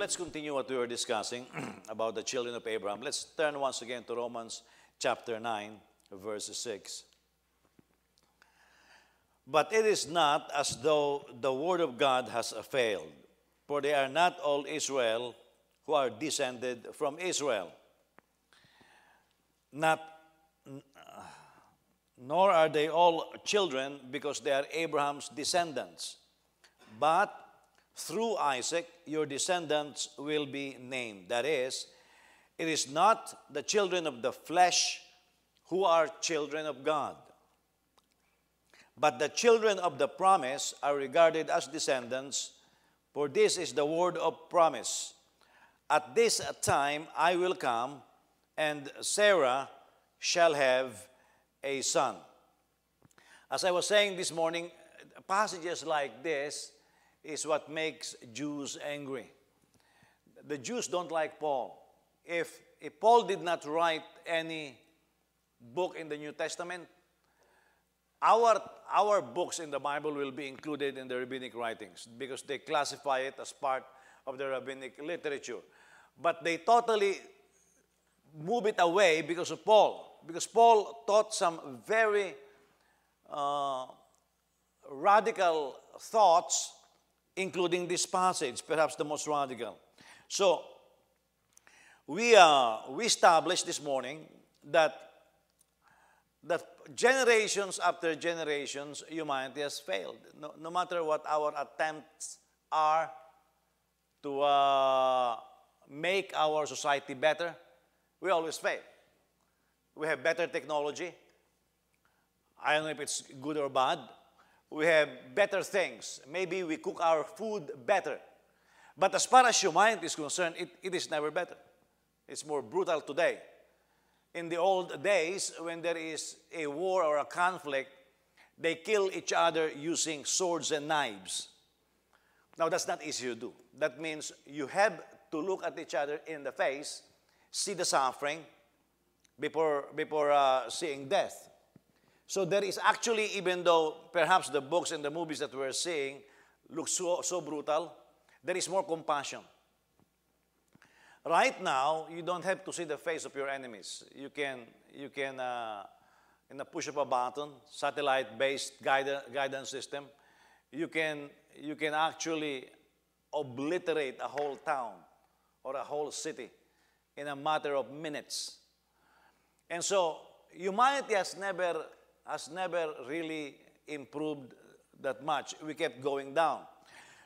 let's continue what we were discussing about the children of Abraham. Let's turn once again to Romans chapter 9, verse 6. But it is not as though the word of God has failed, for they are not all Israel who are descended from Israel. Nor are they all children because they are Abraham's descendants. But through Isaac, your descendants will be named. That is, it is not the children of the flesh who are children of God, but the children of the promise are regarded as descendants, for this is the word of promise. At this time I will come, and Sarah shall have a son. As I was saying this morning, passages like this is what makes Jews angry. The Jews don't like Paul. If Paul did not write any book in the New Testament, our books in the Bible will be included in the rabbinic writings because they classify it as part of the rabbinic literature. But they totally move it away because of Paul. Because Paul taught some very radical thoughts, including this passage, perhaps the most radical. So, we established this morning that generations after generations, humanity has failed. No matter what our attempts are to make our society better, we always fail. We have better technology. I don't know if it's good or bad. We have better things. Maybe we cook our food better. But as far as humanity is concerned, it is never better. It's more brutal today. In the old days, when there is a war or a conflict, they kill each other using swords and knives. Now, that's not easy to do. That means you have to look at each other in the face, see the suffering, before seeing death. So there is actually, even though perhaps the books and the movies that we're seeing look so brutal, there is more compassion. Right now, you don't have to see the face of your enemies. You can in the push of a button, satellite-based guidance system, you can actually obliterate a whole town or a whole city in a matter of minutes. And so humanity has never really improved that much. We kept going down.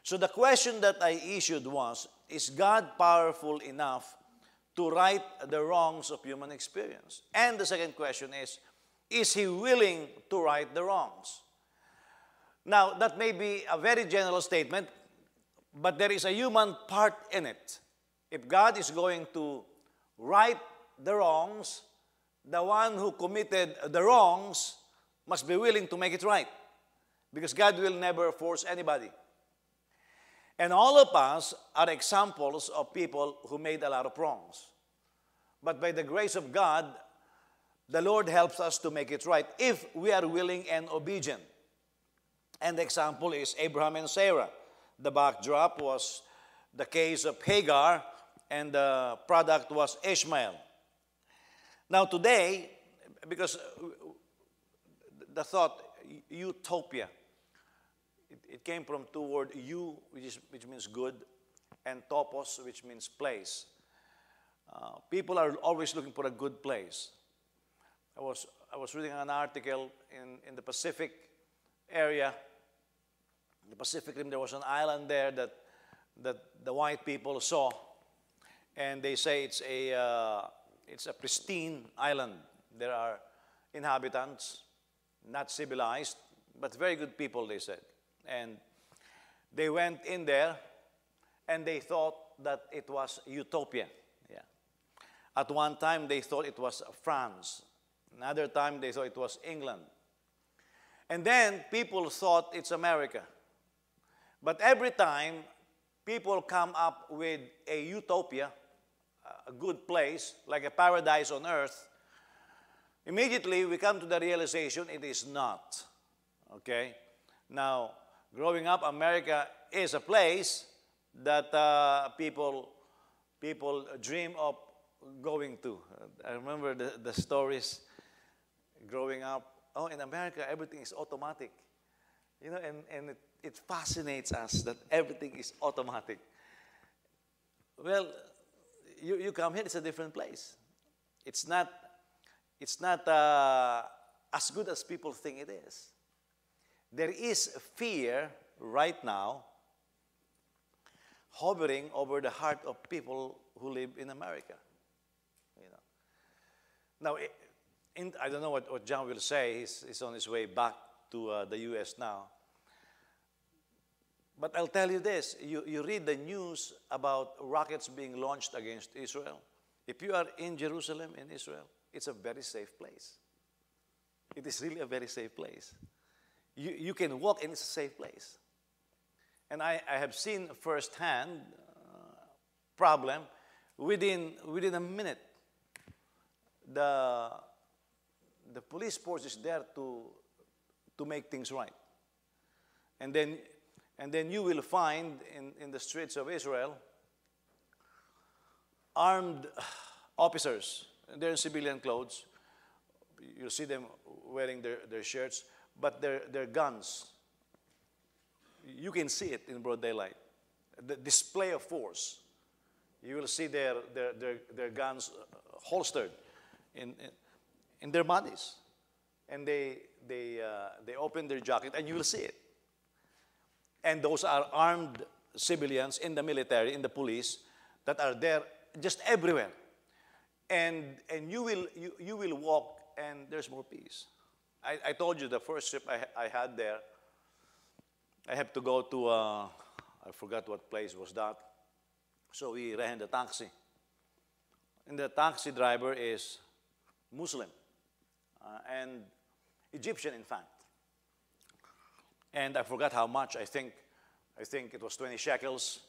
So the question that I issued was, is God powerful enough to right the wrongs of human experience? And the second question is He willing to right the wrongs? Now, that may be a very general statement, but there is a human part in it. If God is going to right the wrongs, the one who committed the wrongs must be willing to make it right, because God will never force anybody. And all of us are examples of people who made a lot of wrongs. But by the grace of God, the Lord helps us to make it right if we are willing and obedient. And the example is Abraham and Sarah. The backdrop was the case of Hagar, and the product was Ishmael. Now today, because the thought, utopia, it came from two words, you, which means good, and topos, which means place. People are always looking for a good place. I was reading an article in the Pacific area. In the Pacific Rim, there was an island there that the white people saw, and they say it's a pristine island. There are inhabitants, not civilized, but very good people, they said. And they went in there, and they thought that it was utopia. Yeah. At one time, they thought it was France. Another time, they thought it was England. And then people thought it's America. But every time people come up with a utopia, a good place, like a paradise on earth, immediately we come to the realization it is not. Okay? Now, growing up, America is a place, that people dream of going to. I remember the stories growing up. Oh, in America, everything is automatic. You know, and it fascinates us that everything is automatic. Well, you come here, it's a different place. It's not, it's not as good as people think it is. There is fear right now hovering over the heart of people who live in America. You know. Now, I don't know what John will say. He's on his way back to the U.S. now. But I'll tell you this. You read the news about rockets being launched against Israel. If you are in Jerusalem, in Israel, it's a very safe place. It is really a very safe place. You can walk and it's a safe place. And I have seen firsthand problem within a minute. The police force is there to make things right. And then you will find in the streets of Israel armed officers. They're in civilian clothes. You'll see them wearing their shirts, but their guns. You can see it in broad daylight. The display of force. You will see their guns holstered in their bodies. And they open their jacket, and you will see it. And those are armed civilians in the military, in the police, that are there just everywhere. And you will walk, and there's more peace. I told you the first trip I had there, I have to go to, I forgot what place was that. So we rented a taxi. And the taxi driver is Muslim and Egyptian, in fact. And I forgot how much. I think it was 20 shekels.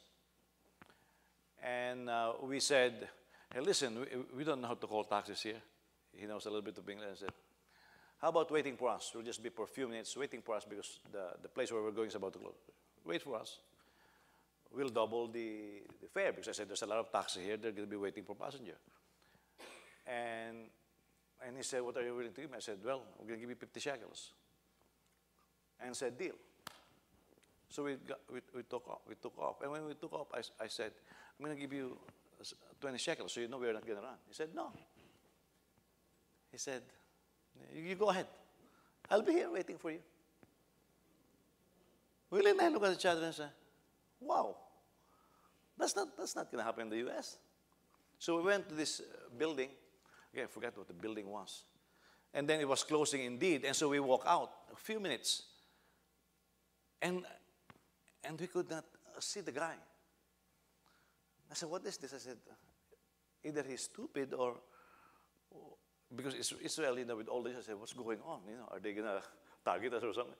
And we said, hey, listen, we don't know how to call taxis here. He knows a little bit of English. I said, how about waiting for us? We'll just be for a few minutes waiting for us because the place where we're going is about to close. Wait for us. We'll double the fare because I said there's a lot of taxi here. They're going to be waiting for passenger. And he said, what are you willing to give me? I said, well, we're going to give you 50 shekels. And said, deal. So we took off. And when we took off, I said, I'm going to give you 20 shekels so you know we're not going to run. He said, no. He said, you go ahead. I'll be here waiting for you. Will and I look at each other and say, wow, that's not going to happen in the U.S. So we went to this building. Okay, I forgot what the building was. And then it was closing indeed. And so we walked out a few minutes. And we could not see the guy. I said, what is this? I said, either he's stupid or because Israel, you know, with all this, I said, what's going on? You know, are they going to target us or something?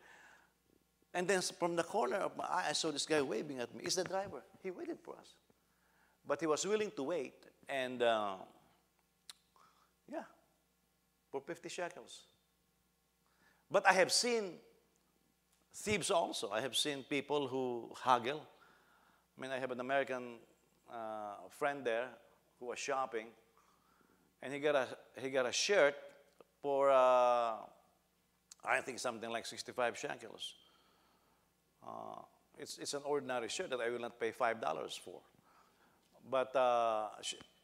And then from the corner of my eye, I saw this guy waving at me. It's the driver. He waited for us. But he was willing to wait. And, yeah, for 50 shekels. But I have seen thieves also. I have seen people who haggle. I mean, I have an American friend there who was shopping. And he got a shirt for, I think something like 65 shekels. It's an ordinary shirt that I will not pay $5 for. But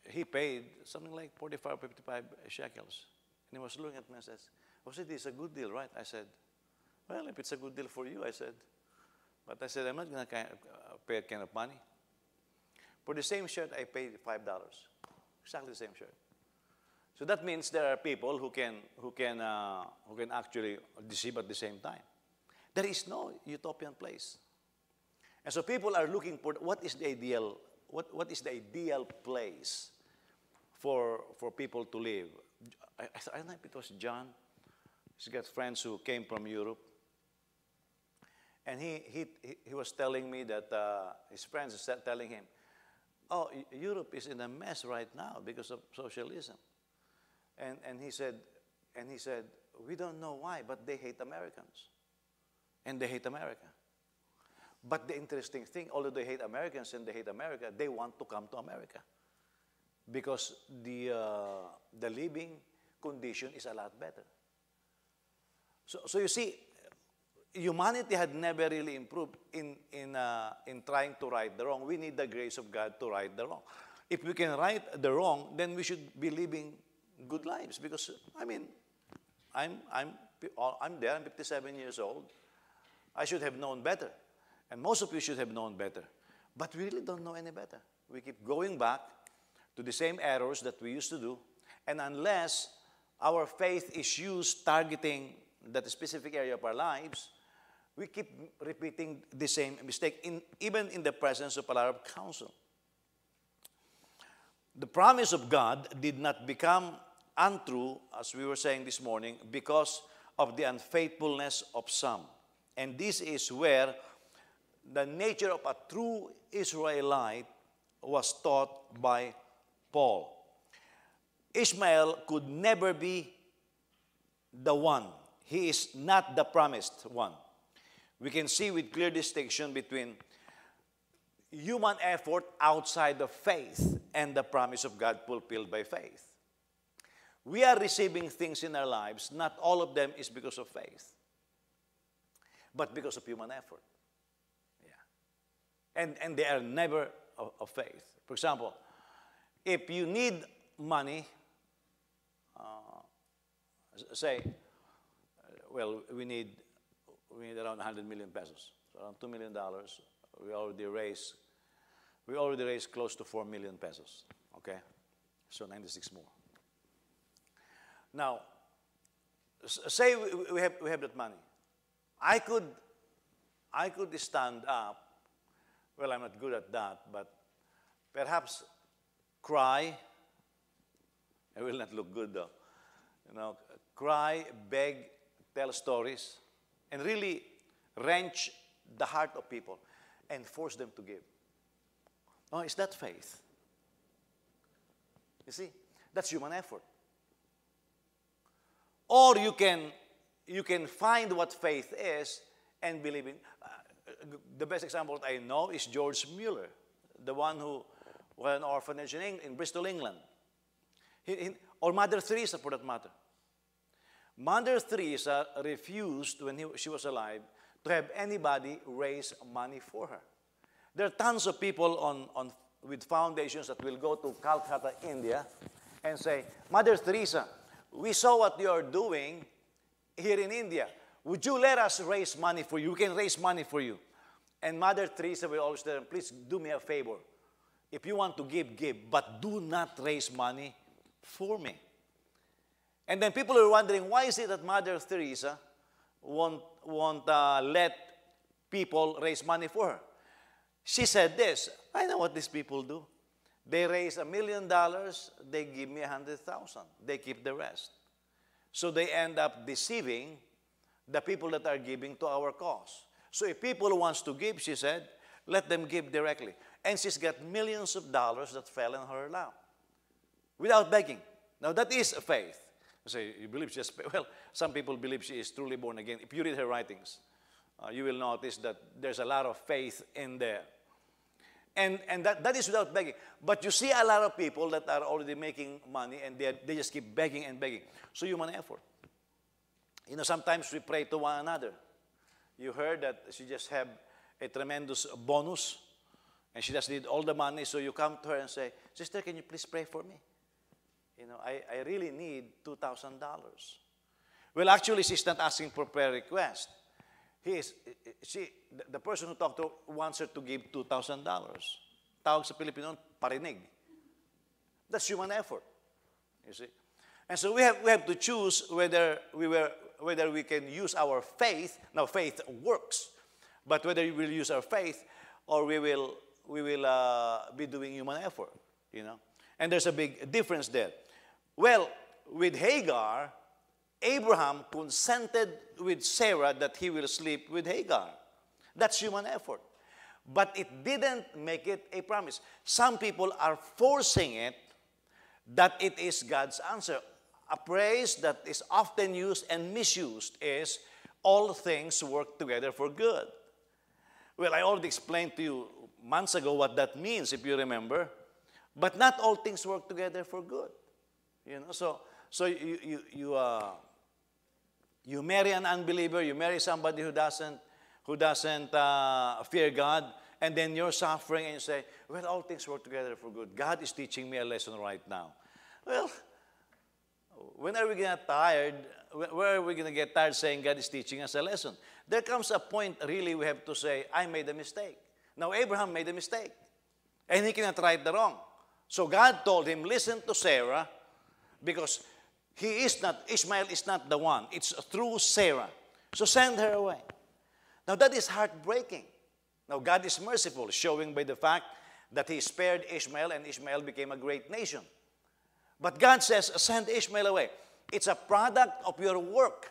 he paid something like 45, 55 shekels. And he was looking at me and says, Jose, this is a good deal, right? I said, well, if it's a good deal for you, I said. But I said, I'm not going to pay that kind of money. For the same shirt, I paid $5. Exactly the same shirt. So that means there are people who can actually deceive at the same time. There is no utopian place. And so people are looking for what is the ideal place for people to live. I don't know if it was John. He's got friends who came from Europe. And he was telling me that his friends are telling him, oh, Europe is in a mess right now because of socialism. And he said, we don't know why, but they hate Americans. And they hate America. But the interesting thing, although they hate Americans and they hate America, they want to come to America because the living condition is a lot better. So you see, humanity had never really improved in trying to right the wrong. We need the grace of God to right the wrong. If we can right the wrong, then we should be living good lives. Because I mean, I'm there. I'm 57 years old. I should have known better, and most of you should have known better. But we really don't know any better. We keep going back to the same errors that we used to do, and unless our faith is used targeting that specific area of our lives, we keep repeating the same mistake, even in the presence of a lot of counsel. The promise of God did not become untrue, as we were saying this morning, because of the unfaithfulness of some. And this is where the nature of a true Israelite was taught by Paul. Ishmael could never be the one. He is not the promised one. We can see with clear distinction between human effort outside of faith and the promise of God fulfilled by faith. We are receiving things in our lives, not all of them is because of faith, but because of human effort. Yeah. And they are never of faith. For example, if you need money, say, well, we need around 100 million pesos, so around $2 million. We already raised close to 4 million pesos. Okay, so 96 more. Now, say we have that money. I could stand up. Well, I'm not good at that, but perhaps cry. I will not look good though. You know, cry, beg, tell stories, and really wrench the heart of people and force them to give. Oh, is that faith? You see, that's human effort. Or you can find what faith is and believe in. The best example that I know is George Mueller, the one who was an orphanage in Bristol, England. Or Mother Teresa, for that matter. Mother Teresa refused, when she was alive, to have anybody raise money for her. There are tons of people with foundations that will go to Calcutta, India, and say, Mother Teresa, we saw what you are doing here in India. Would you let us raise money for you? We can raise money for you. And Mother Teresa will always tell them, please do me a favor. If you want to give, but do not raise money for me. And then people are wondering, why is it that Mother Teresa won't let people raise money for her? She said this, I know what these people do. They raise $1 million, they give me 100,000. They keep the rest. So they end up deceiving the people that are giving to our cause. So if people wants to give, she said, let them give directly. And she's got millions of dollars that fell in her lap without begging. Now that is faith. You say, you believe she's, well, some people believe she is truly born again. If you read her writings, you will notice that there's a lot of faith in there. And that is without begging. But you see a lot of people that are already making money and they just keep begging and begging. So human effort. You know, sometimes we pray to one another. You heard that she just have a tremendous bonus and she just need all the money. So you come to her and say, sister, can you please pray for me? You know, I really need $2,000. Well, actually, she's not asking for prayer request. The person who talked to her wants her to give $2,000. Tawag sa Pilipino, parinig. That's human effort, you see. And so we have to choose whether we can use our faith. Now, faith works, but whether we will use our faith or we will be doing human effort, you know. And there's a big difference there. Well, with Hagar, Abraham consented with Sarah that he will sleep with Hagar. That's human effort. But it didn't make it a promise. Some people are forcing it that it is God's answer. A phrase that is often used and misused is, all things work together for good. Well, I already explained to you months ago what that means, if you remember. But not all things work together for good. You know, so you marry an unbeliever, you marry somebody who doesn't fear God, and then you're suffering and you say, well, all things work together for good. God is teaching me a lesson right now. Well, when are we going to get tired? Where are we going to get tired saying God is teaching us a lesson? There comes a point, really, we have to say, I made a mistake. Now, Abraham made a mistake, and he cannot right the wrong. So God told him, listen to Sarah, because Ishmael is not the one. It's through Sarah. So send her away. Now, that is heartbreaking. Now, God is merciful, showing by the fact that he spared Ishmael, and Ishmael became a great nation. But God says, send Ishmael away. It's a product of your work.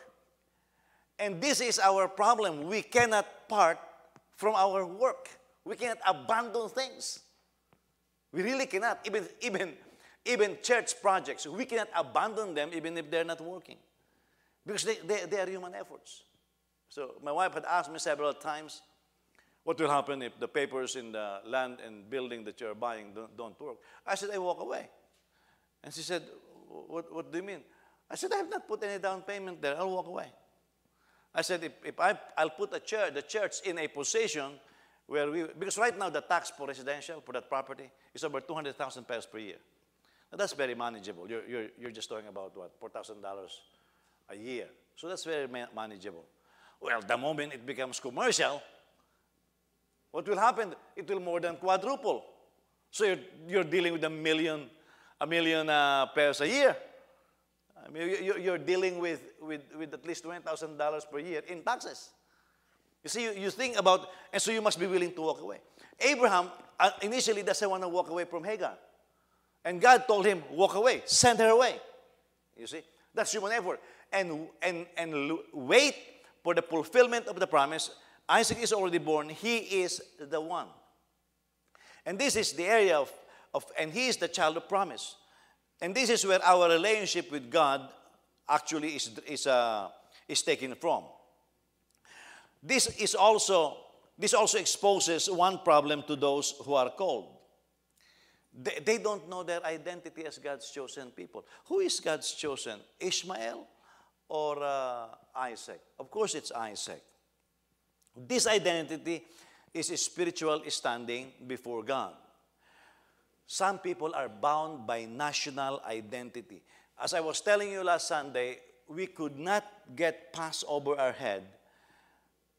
And this is our problem. We cannot part from our work. We cannot abandon things. We really cannot. Even church projects, we cannot abandon them even if they're not working. Because they are human efforts. So my wife had asked me several times, what will happen if the papers in the land and building that you're buying don't work? I said, I walk away. And she said, what do you mean? I said, I have not put any down payment there. I'll walk away. I said, I'll put the church in a position where because right now the tax for residential, for that property, is over 200,000 pesos per year. Now that's very manageable. You're just talking about what, $4,000 a year. So that's very manageable. Well, the moment it becomes commercial, what will happen? It will more than quadruple. So you're dealing with a million pesos a year. I mean, you're dealing with at least $20,000 per year in taxes. You see, you think about, and so you must be willing to walk away. Abraham initially doesn't want to walk away from Hagar. And God told him, walk away, send her away. You see, that's human effort. And wait for the fulfillment of the promise. Isaac is already born. He is the one. And this is the area and he is the child of promise. And this is where our relationship with God actually is taken from. This also exposes one problem to those who are called. They don't know their identity as God's chosen people. Who is God's chosen? Ishmael or Isaac? Of course, it's Isaac. This identity is a spiritual standing before God. Some people are bound by national identity. As I was telling you last Sunday, we could not get past over our head.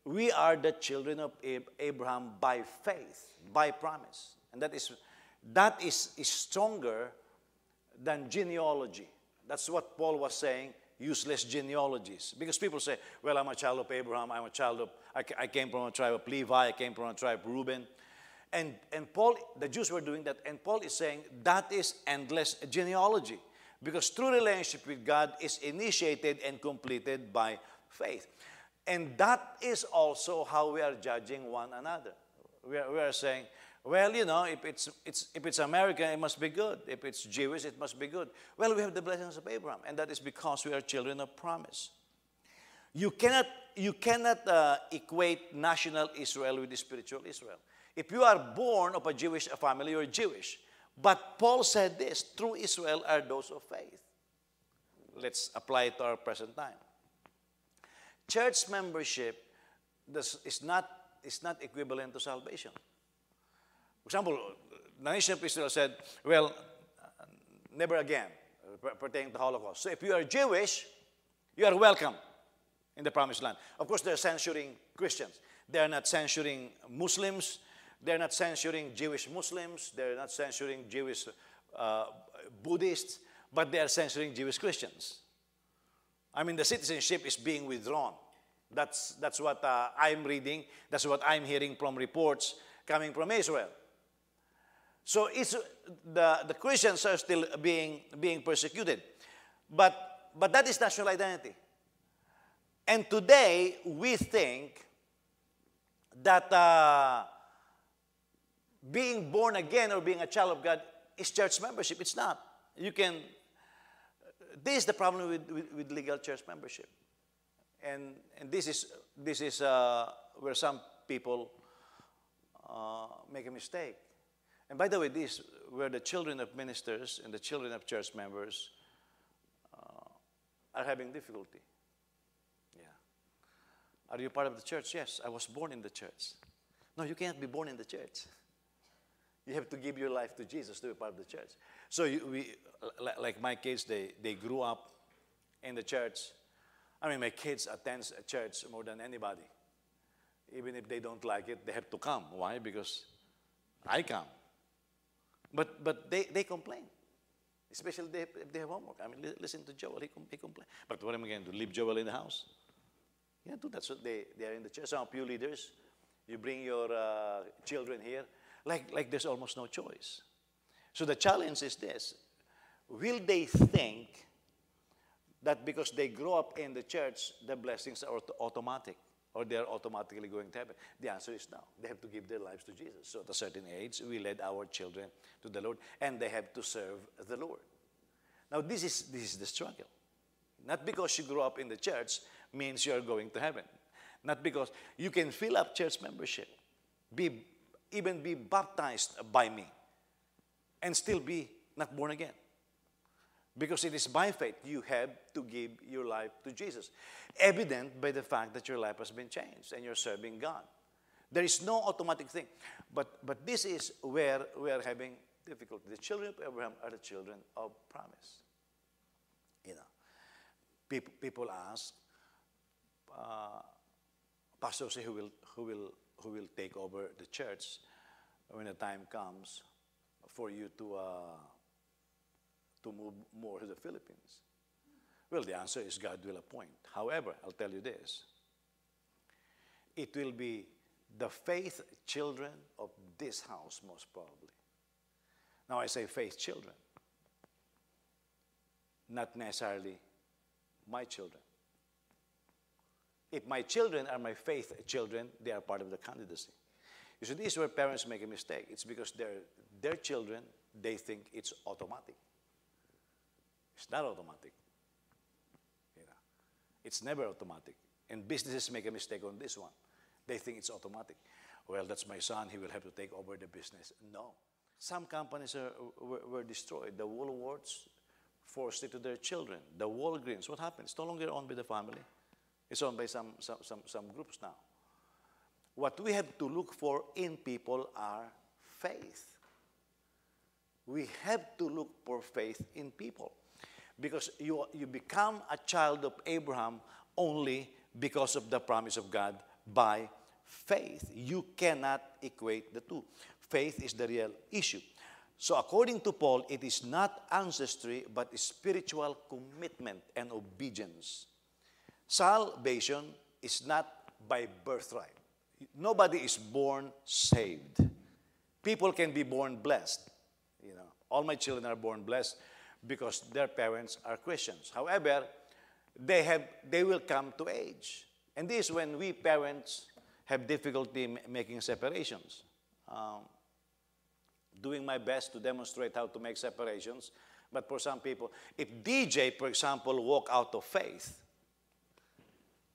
We are the children of Abraham by faith, by promise. And that is stronger than genealogy. That's what Paul was saying, useless genealogies. Because people say, well, I'm a child of Abraham, I came from a tribe of Levi, I came from a tribe of Reuben. And Paul, the Jews were doing that, and Paul is saying that is endless genealogy. Because true relationship with God is initiated and completed by faith. And that is also how we are judging one another. We are saying, well, you know, if it's American, it must be good. If it's Jewish, it must be good. Well, we have the blessings of Abraham, and that is because we are children of promise. You cannot equate national Israel with spiritual Israel. If you are born of a Jewish family, you're Jewish. But Paul said this, true Israel are those of faith. Let's apply it to our present time. Church membership is not equivalent to salvation. For example, the nation of Israel said, well, never again, pertaining to the Holocaust. So if you are Jewish, you are welcome in the Promised Land. Of course, they're censuring Christians. They're not censuring Muslims. They're not censuring Jewish Muslims. They're not censuring Jewish Buddhists. But they are censoring Jewish Christians. I mean, the citizenship is being withdrawn. That's what I'm reading. That's what I'm hearing from reports coming from Israel. So the Christians are still being persecuted. But that is national identity. And today, we think that being born again or being a child of God is church membership. It's not. This is the problem with legal church membership. And this is where some people make a mistake. And by the way, these were the children of ministers and the children of church members are having difficulty. Yeah. Are you part of the church? Yes, I was born in the church. No, you can't be born in the church. You have to give your life to Jesus to be part of the church. So like my kids, they grew up in the church. I mean, my kids attend a church more than anybody. Even if they don't like it, they have to come. Why? Because I come. But they complain. Especially if they have homework. I mean, listen to Joel, he complains. But what am I going to do? Leave Joel in the house? You can't do that. So they are in the church. Some of you leaders, you bring your children here. Like there's almost no choice. So the challenge is this. Will they think that because they grow up in the church, the blessings are automatic, or they're automatically going to heaven? The answer is no. They have to give their lives to Jesus. So at a certain age, we led our children to the Lord, and they have to serve the Lord. Now, this is the struggle. Not because you grew up in the church means you're going to heaven. Not because you can fill up church membership, even be baptized by me, and still be not born again. Because it is by faith you have to give your life to Jesus. Evident by the fact that your life has been changed and you're serving God. There is no automatic thing. But this is where we are having difficulty. The children of Abraham are the children of promise. You know, people ask, Pastor say who will take over the church when the time comes for you to move more to the Philippines? Well, the answer is God will appoint. However, I'll tell you this. It will be the faith children of this house, most probably. Now, I say faith children, not necessarily my children. If my children are my faith children, they are part of the candidacy. You see, this is where parents make a mistake. It's because their children, they think it's automatic. It's not automatic. You know, it's never automatic. And businesses make a mistake on this one. They think it's automatic. Well, that's my son. He will have to take over the business. No. Some companies were destroyed. The Woolworths forced it to their children. The Walgreens, what happened? It's no longer owned by the family. It's owned by some groups now. What we have to look for in people are faith. We have to look for faith in people. Because you become a child of Abraham only because of the promise of God by faith. You cannot equate the two. Faith is the real issue. So according to Paul, it is not ancestry, but spiritual commitment and obedience. Salvation is not by birthright. Nobody is born saved. People can be born blessed. You know, all my children are born blessed because their parents are Christians. However, they will come to age. And this is when we parents have difficulty making separations. Doing my best to demonstrate how to make separations. But for some people, if DJ, for example, walk out of faith,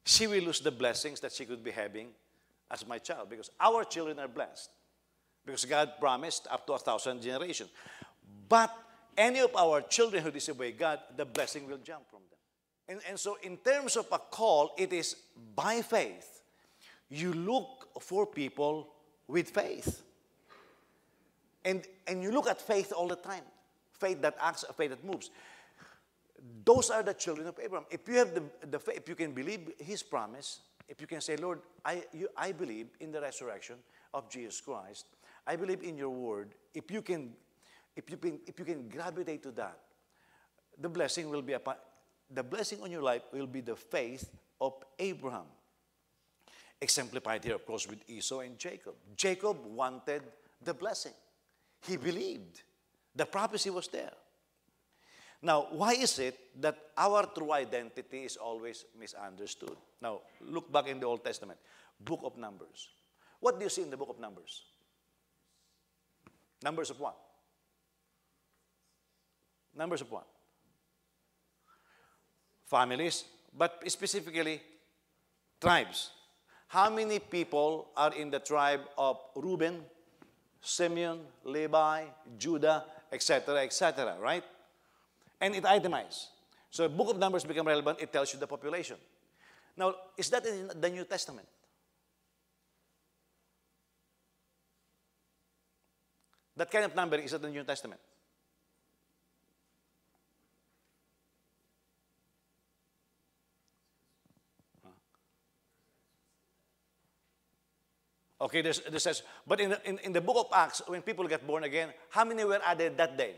she will lose the blessings that she could be having as my child. Because our children are blessed. Because God promised up to 1,000 generations. But any of our children who disobey God, the blessing will jump from them. And so in terms of a call, it is by faith. You look for people with faith. And you look at faith all the time. Faith that acts, faith that moves. Those are the children of Abraham. If you have the faith, if you can believe his promise, if you can say, Lord, I believe in the resurrection of Jesus Christ. I believe in your word. If you can gravitate to that, the blessing will be the blessing on your life will be the faith of Abraham. Exemplified here, of course, with Esau and Jacob. Jacob wanted the blessing. He believed. The prophecy was there. Now, why is it that our true identity is always misunderstood? Now, look back in the Old Testament. Book of Numbers. What do you see in the book of Numbers? Numbers of what? Numbers of what? Families, but specifically tribes. how many people are in the tribe of Reuben, Simeon, Levi, Judah, etc., right? And it itemized. So book of Numbers become relevant, it tells you the population. Now, is that in the New Testament? That kind of number is in the New Testament. Okay, this says, but in the book of Acts, when people get born again, how many were added that day?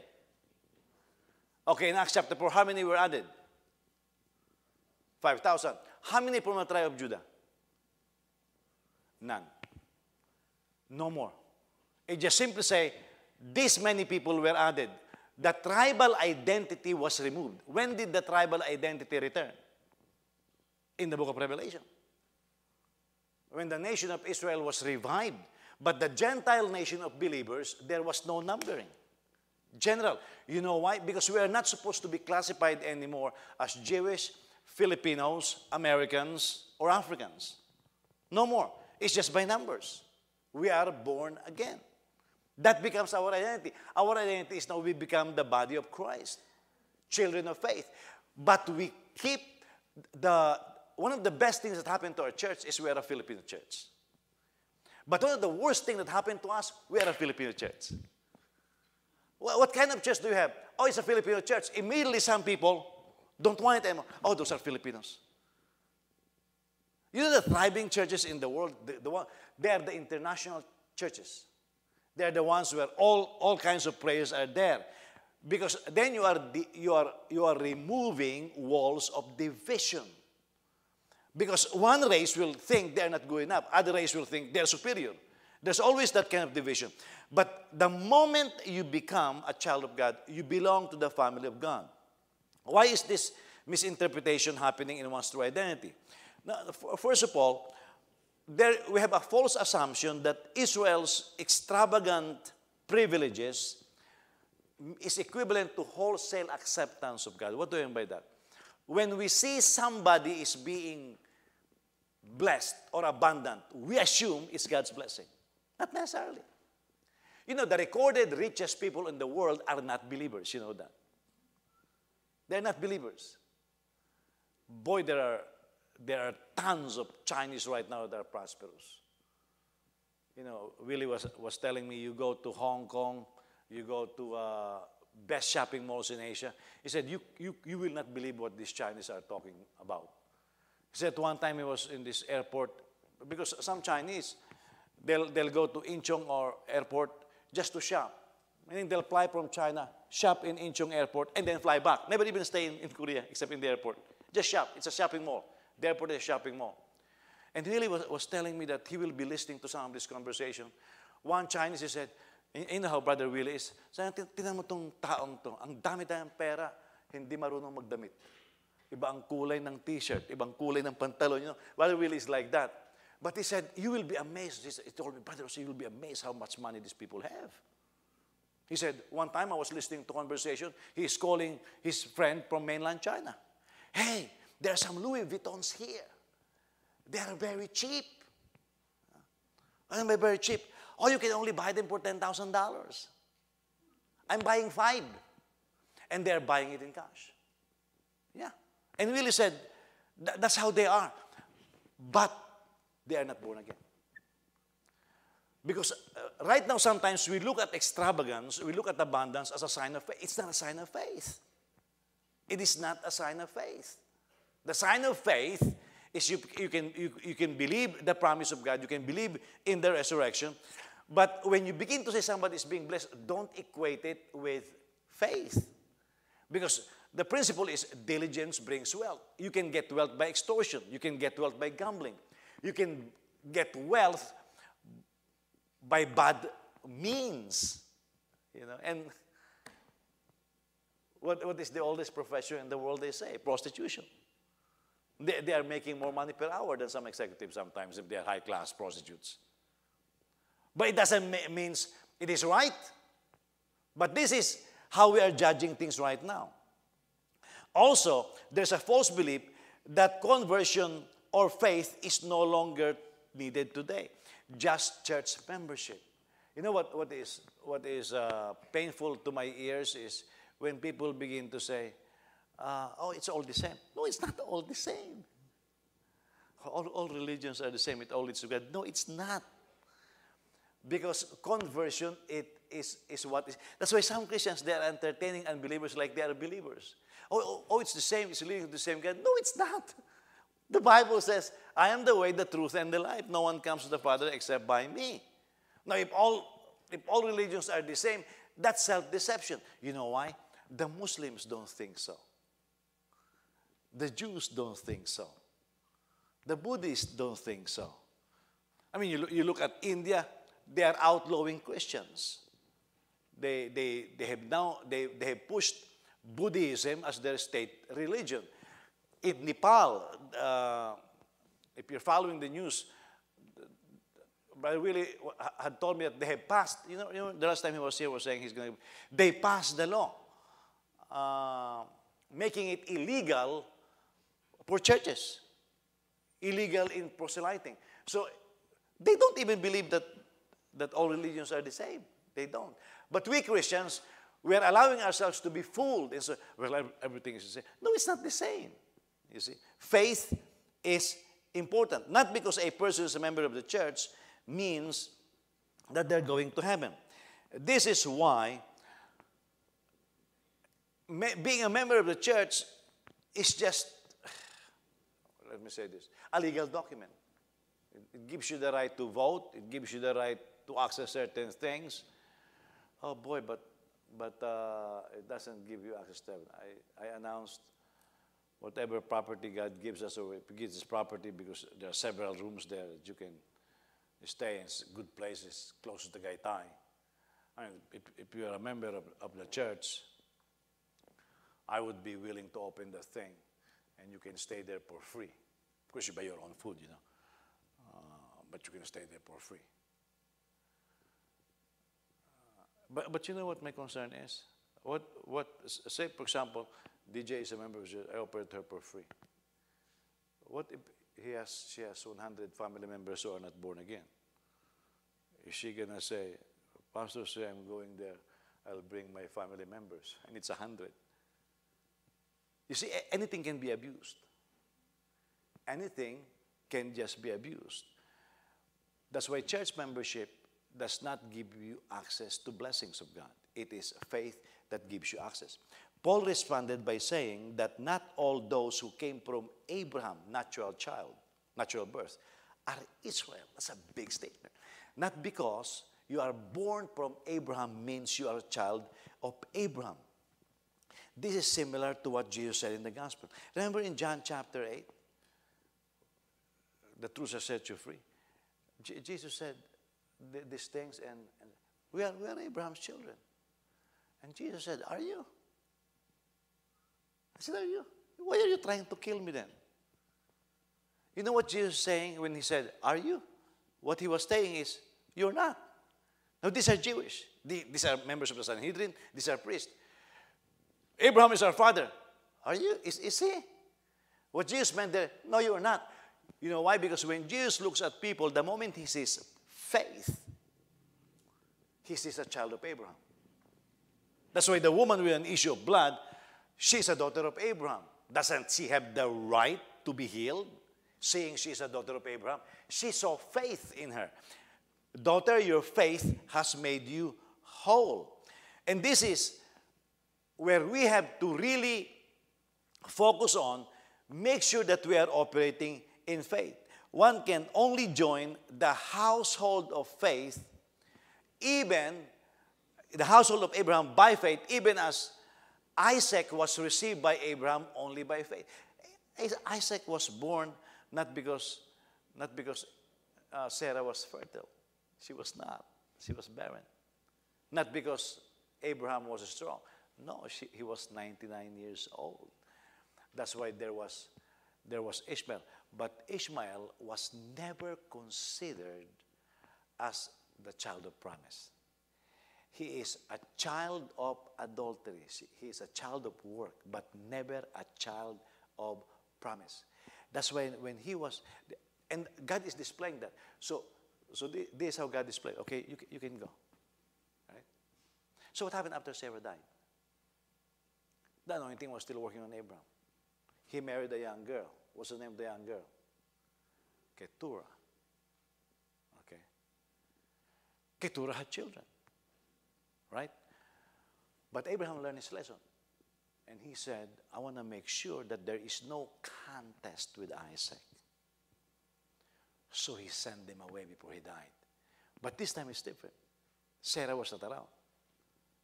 Okay, in Acts chapter 4, how many were added? 5,000. How many from the tribe of Judah? None. No more. It just simply say, this many people were added. The tribal identity was removed. When did the tribal identity return? In the book of Revelation. When the nation of Israel was revived. But the Gentile nation of believers, there was no numbering. General. You know why? Because we are not supposed to be classified anymore as Jewish, Filipinos, Americans, or Africans. No more. It's just by numbers. We are born again. That becomes our identity. Our identity is now we become the body of Christ. Children of faith. But we keep one of the best things that happened to our church is we are a Filipino church. But one of the worst things that happened to us, we are a Filipino church. What kind of church do you have? Oh, it's a Filipino church. Immediately some people don't want it anymore. Oh, those are Filipinos. You know the thriving churches in the world, they are the international churches. They are the ones where all kinds of prayers are there. Because then you are removing walls of division. Because one race will think they're not good enough. Other race will think they're superior. There's always that kind of division. But the moment you become a child of God, you belong to the family of God. Why is this misinterpretation happening in one's true identity? Now, first of all, we have a false assumption that Israel's extravagant privileges is equivalent to wholesale acceptance of God. What do I mean by that? When we see somebody is being blessed or abundant, we assume it's God's blessing. Not necessarily. You know, the recorded richest people in the world are not believers. You know that. They're not believers. Boy, there are tons of Chinese right now that are prosperous. You know, Willie was telling me, you go to Hong Kong, you go to best shopping malls in Asia. He said, you will not believe what these Chinese are talking about. He said one time he was in this airport, because some Chinese, they'll go to Incheon or airport just to shop. Meaning they'll fly from China, shop in Incheon airport, and then fly back. Never even stay in Korea, except in the airport. Just shop. It's a shopping mall. The airport is a shopping mall. And Willie was telling me that he will be listening to some of this conversation. One Chinese, he said, you know how Brother Willie is? Sabi, tinan mo tong taong to. Ang dami-dami pera, hindi marunong magdamit. Iba ang kulay ng t-shirt, ibang kulay ng pantalon. You know, Brother Willie is like that. But he said, you will be amazed. He told me, Brother, you will be amazed how much money these people have. He said, one time I was listening to conversation. He's calling his friend from mainland China. Hey, there are some Louis Vuittons here. They are very cheap. They're very cheap. Oh, you can only buy them for $10,000. I'm buying 5. And they're buying it in cash. Yeah. And Willie said, that's how they are. But they are not born again. Because right now, sometimes we look at extravagance, we look at abundance as a sign of faith. It's not a sign of faith. It is not a sign of faith. The sign of faith is you can believe the promise of God, you can believe in the resurrection, but when you begin to say somebody is being blessed, don't equate it with faith. Because the principle is diligence brings wealth. You can get wealth by extortion. You can get wealth by gambling. You can get wealth by bad means. You know, and what is the oldest profession in the world, they say? Prostitution. They are making more money per hour than some executives sometimes if they are high-class prostitutes. But it doesn't mean it is right. But this is how we are judging things right now. Also, there's a false belief that conversion or faith is no longer needed today. Just church membership. You know what is painful to my ears is when people begin to say, oh, it's all the same. No, it's not all the same. All religions are the same. It all leads to God. No, it's not. Because conversion, it is what is. That's why some Christians, they are entertaining unbelievers like they are believers. Oh, it's the same. It's leading to the same God. No, it's not. The Bible says, I am the way, the truth, and the life. No one comes to the Father except by me. Now, if all religions are the same, that's self-deception. You know why? The Muslims don't think so. The Jews don't think so. The Buddhists don't think so. I mean, you look at India, they are outlawing Christians. They have pushed Buddhism as their state religion. In Nepal, if you're following the news, but really had told me that they have passed, you know, the last time he was here was saying they passed the law, making it illegal for churches, illegal in proselyting. So they don't even believe that all religions are the same. They don't. But we Christians, we are allowing ourselves to be fooled. And so, well, everything is the same. No, it's not the same. You see, faith is important. Not because a person is a member of the church means that they're going to heaven. This is why being a member of the church is just, let me say this, a legal document. It gives you the right to vote. It gives you the right to access certain things. Oh boy, but it doesn't give you access to heaven. I announced whatever property God gives us, or He gives us property because there are several rooms there that you can stay in good places close to Gaitai. I mean, if you are a member of the church, I would be willing to open the thing, and you can stay there for free. Of course, you buy your own food, you know, but you can stay there for free. But you know what my concern is? Say, for example, DJ is a member of the church, I operate her for free. What if she has 100 family members who are not born again? Is she going to say, Pastor say I'm going there, I'll bring my family members, and it's 100? You see, anything can be abused. Anything can just be abused. That's why church membership does not give you access to blessings of God. It is faith that gives you access. Paul responded by saying that not all those who came from Abraham, natural birth, are Israel. That's a big statement. Not because you are born from Abraham means you are a child of Abraham. This is similar to what Jesus said in the gospel. Remember in John chapter 8, the truth shall set you free. Jesus said these things, and we are Abraham's children. And Jesus said, are you? I said, are you? Why are you trying to kill me then? You know what Jesus is saying when he said, are you? What he was saying is, you're not. Now, these are Jewish. These are members of the Sanhedrin. These are priests. Abraham is our father. Are you? Is he? What Jesus meant there, no, you are not. You know why? Because when Jesus looks at people, the moment he sees faith, he sees a child of Abraham. That's why the woman with an issue of blood, she's a daughter of Abraham. Doesn't she have the right to be healed, seeing she's a daughter of Abraham? She saw faith in her. Daughter, your faith has made you whole. And this is where we have to really focus on, make sure that we are operating in faith. One can only join the household of faith, even the household of Abraham by faith, even as Isaac was received by Abraham only by faith. Isaac was born not because Sarah was fertile. She was not. She was barren. Not because Abraham was strong. No, he was 99 years old. That's why there was Ishmael. But Ishmael was never considered as the child of promise. He is a child of adultery. He is a child of work, but never a child of promise. That's when he was, And God is displaying that. So this is how God displayed. Okay, you can go. Right? So what happened after Sarah died? The anointing was still working on Abraham. He married a young girl. What's the name of the young girl? Keturah. Okay. Keturah had children. Right? But Abraham learned his lesson. And he said, I want to make sure that there is no contest with Isaac. So he sent them away before he died. But this time it's different. Sarah was not around.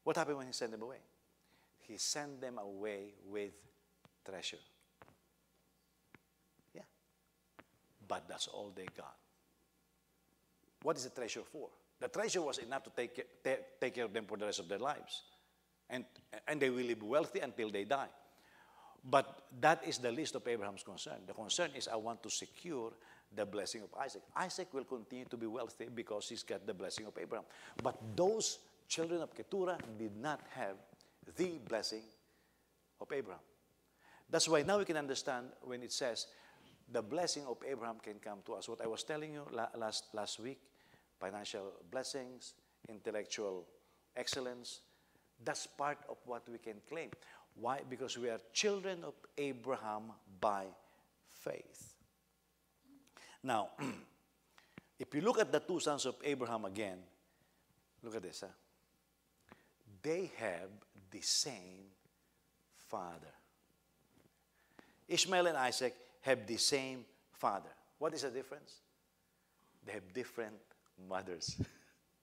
What happened when he sent them away? He sent them away with treasure. Yeah. But that's all they got. What is the treasure for? The treasure was enough to take care of them for the rest of their lives. And they will live wealthy until they die. But that is the least of Abraham's concern. The concern is, I want to secure the blessing of Isaac. Isaac will continue to be wealthy because he's got the blessing of Abraham. But those children of Keturah did not have the blessing of Abraham. That's why now we can understand when it says the blessing of Abraham can come to us. What I was telling you last week, financial blessings, intellectual excellence, that's part of what we can claim. Why? Because we are children of Abraham by faith. Now, if you look at the two sons of Abraham again, look at this. They have the same father. Ishmael and Isaac have the same father. What is the difference? They have different mothers.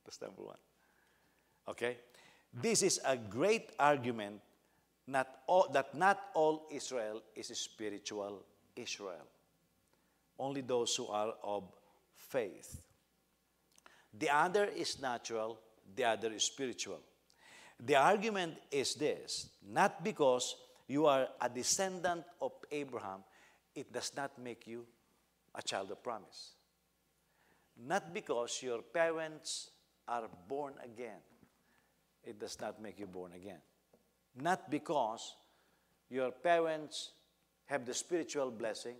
That's number one. Okay? This is a great argument that not all Israel is spiritual Israel. Only those who are of faith. The other is natural, the other is spiritual. The argument is this: not because you are a descendant of Abraham, it does not make you a child of promise. Not because your parents are born again, it does not make you born again. Not because your parents have the spiritual blessing,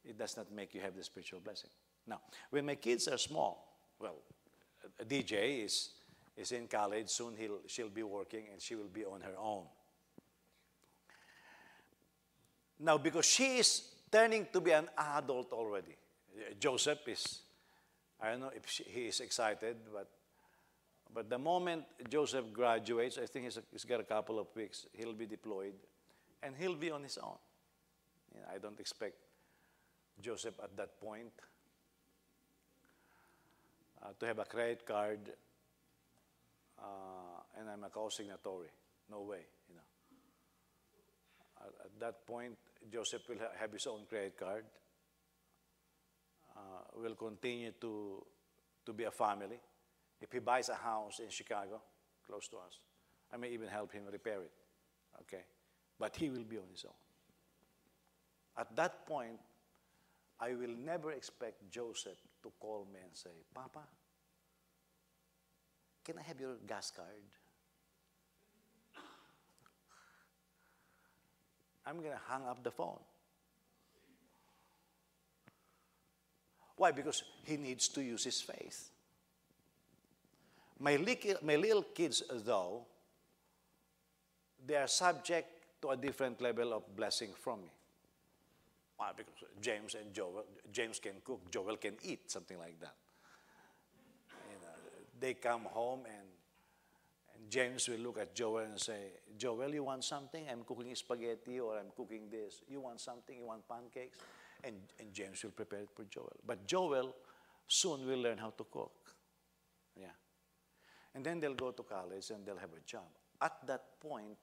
it does not make you have the spiritual blessing. Now, when my kids are small, well, DJ is in college, soon she'll be working and she will be on her own. Now, because she is turning to be an adult already, Joseph is, I don't know if he is excited, but the moment Joseph graduates, I think he's got a couple of weeks, he'll be deployed, and he'll be on his own. You know, I don't expect Joseph at that point to have a credit card and I'm a co-signatory. No way, you know. At that point, Joseph will have his own credit card. Will continue to be a family. If he buys a house in Chicago, close to us, I may even help him repair it. Okay? But he will be on his own. At that point, I will never expect Joseph to call me and say, Papa, can I have your gas card? I'm going to hang up the phone. Why? Because he needs to use his faith. My little kids, though, they are subject to a different level of blessing from me. Why? Because James can cook, Joel can eat, something like that. You know, they come home and James will look at Joel and say, Joel, you want something? I'm cooking spaghetti or I'm cooking this. You want something? You want pancakes? And James will prepare it for Joel. But Joel soon will learn how to cook. Yeah. And then they'll go to college and they'll have a job. At that point,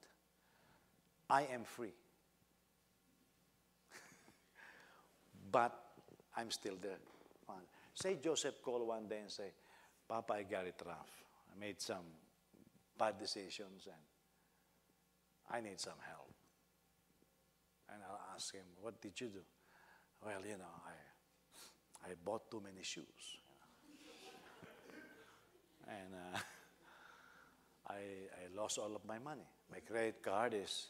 I am free. But I'm still there. Say Joseph called one day and say, Papa, I got it rough. I made some bad decisions and I need some help. And I'll ask him, what did you do? Well, you know, I bought too many shoes. And I lost all of my money. My credit card is,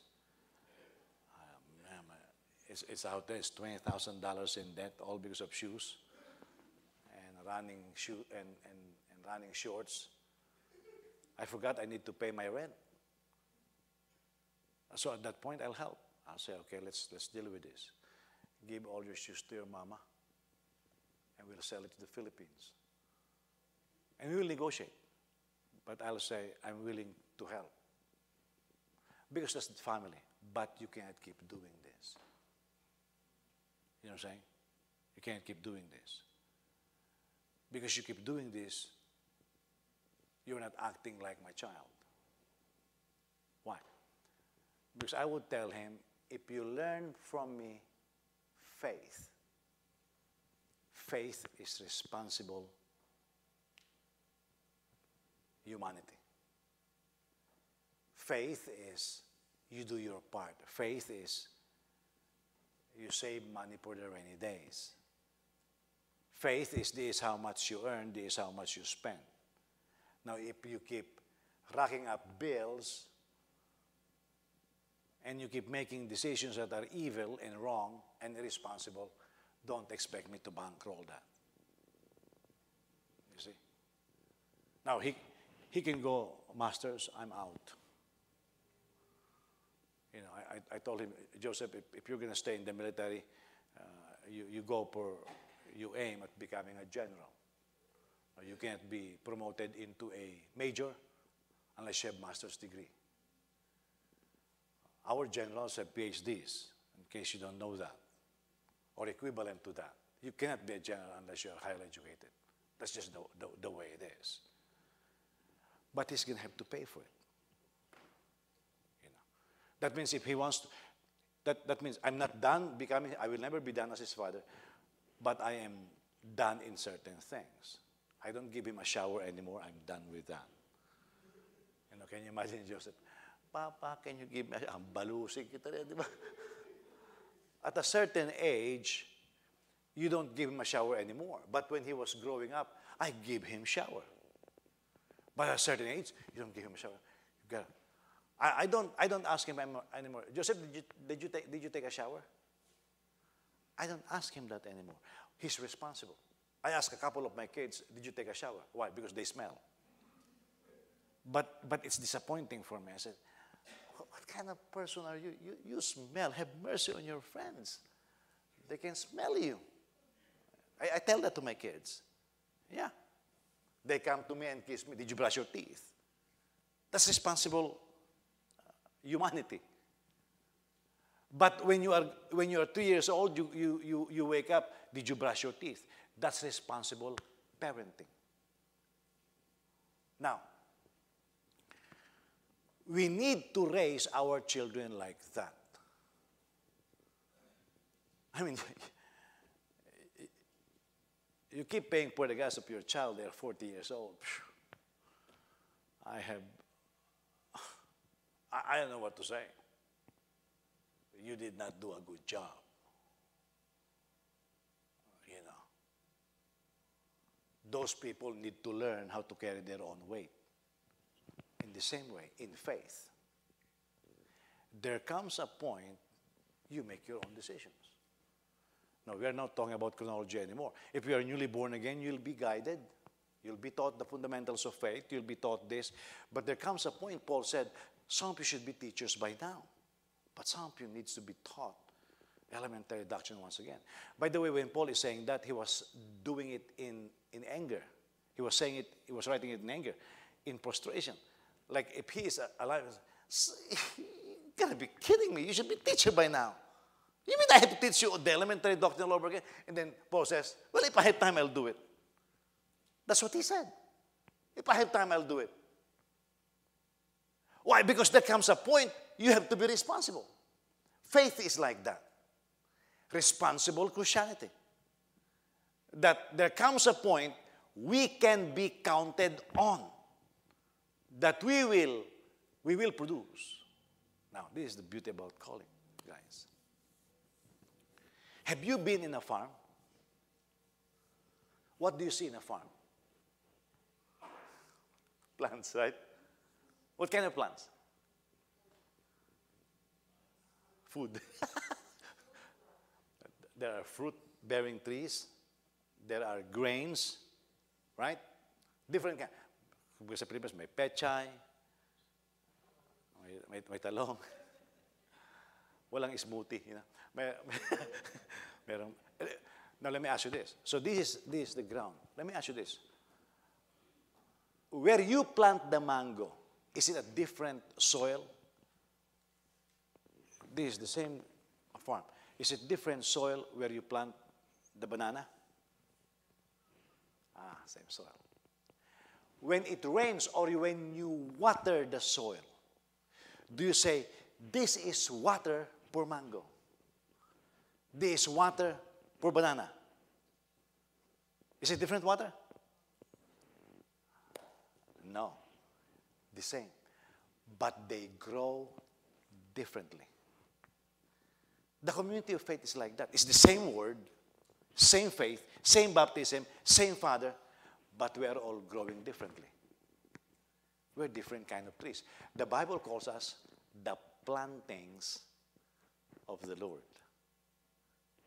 it's out there. It's $20,000 in debt, all because of shoes and and running shorts. I forgot I need to pay my rent. So at that point, I'll help. I'll say, okay, let's deal with this. Give all your shoes to your mama, and we'll sell it to the Philippines. And we will negotiate. But I'll say, I'm willing to help. Because that's the family. But you can't keep doing this. You know what I'm saying? You can't keep doing this. Because you keep doing this, you're not acting like my child. Why? Because I would tell him, if you learn from me faith, faith is responsible humanity. Faith is you do your part. Faith is you save money for the rainy days. Faith is this how much you earn, this how much you spend. Now, if you keep racking up bills and you keep making decisions that are evil and wrong and irresponsible, don't expect me to bankroll that. You see? Now, he can go, Masters, I'm out. You know, I told him, Joseph, if you're going to stay in the military, you aim at becoming a general. You can't be promoted into a major unless you have master's degree. Our generals have PhDs, in case you don't know that, or equivalent to that. You cannot be a general unless you're highly educated. That's just the way it is. But he's going to have to pay for it. You know, that means if he wants to, that means I'm not done becoming, I will never be done as his father, but I am done in certain things. I don't give him a shower anymore. I'm done with that. You know, can you imagine Joseph? Papa, can you give me a balusig kita rin, di ba? At a certain age, you don't give him a shower anymore. But when he was growing up, I give him shower. But at a certain age, you don't give him a shower. You gotta, I don't ask him anymore. Joseph, did you take a shower? I don't ask him that anymore. He's responsible. I ask a couple of my kids, did you take a shower? Why? Because they smell. But it's disappointing for me. I said, what kind of person are you? You smell. Have mercy on your friends. They can smell you. I tell that to my kids. Yeah. They come to me and kiss me. Did you brush your teeth? That's responsible humanity. But when you are 3 years old, you wake up, did you brush your teeth? That's responsible parenting. Now, we need to raise our children like that. I mean, you keep paying for the gas of your child, they're 40 years old. I don't know what to say. You did not do a good job. You know. Those people need to learn how to carry their own weight. In the same way, in faith, there comes a point you make your own decisions. Now, we are not talking about chronology anymore. If you are newly born again, you'll be guided. You'll be taught the fundamentals of faith. You'll be taught this. But there comes a point, Paul said, some of you should be teachers by now. But some of you needs to be taught elementary doctrine once again. By the way, when Paul is saying that, he was doing it in anger. He was saying it, he was writing it in anger, in prostration. Like if he is alive, you gotta be kidding me. You should be a teacher by now. You mean I have to teach you the elementary doctrine all over again? And then Paul says, well, if I have time, I'll do it. That's what he said. If I have time, I'll do it. Why? Because there comes a point you have to be responsible. Faith is like that. Responsible Christianity. That there comes a point we can be counted on. That we will produce. Now, this is the beauty about calling, guys. Have you been in a farm? What do you see in a farm? Plants, right? What kind of plants? Food. there are fruit-bearing trees, there are grains, right? Different kind. Sa Pilipinas, may pechay, may talong. Walang smoothie, you know. Merong, now let me ask you this. So this is the ground. Let me ask you this. Where you plant the mango, is it a different soil? This is the same farm. Is it different soil where you plant the banana? Same soil. When it rains or when you water the soil, do you say, this is water for mango? This is water for banana? Is it different water? No. The same. But they grow differently. The community of faith is like that. It's the same word, same faith, same baptism, same Father, but we are all growing differently. We're different kind of trees. The Bible calls us the plantings of the Lord.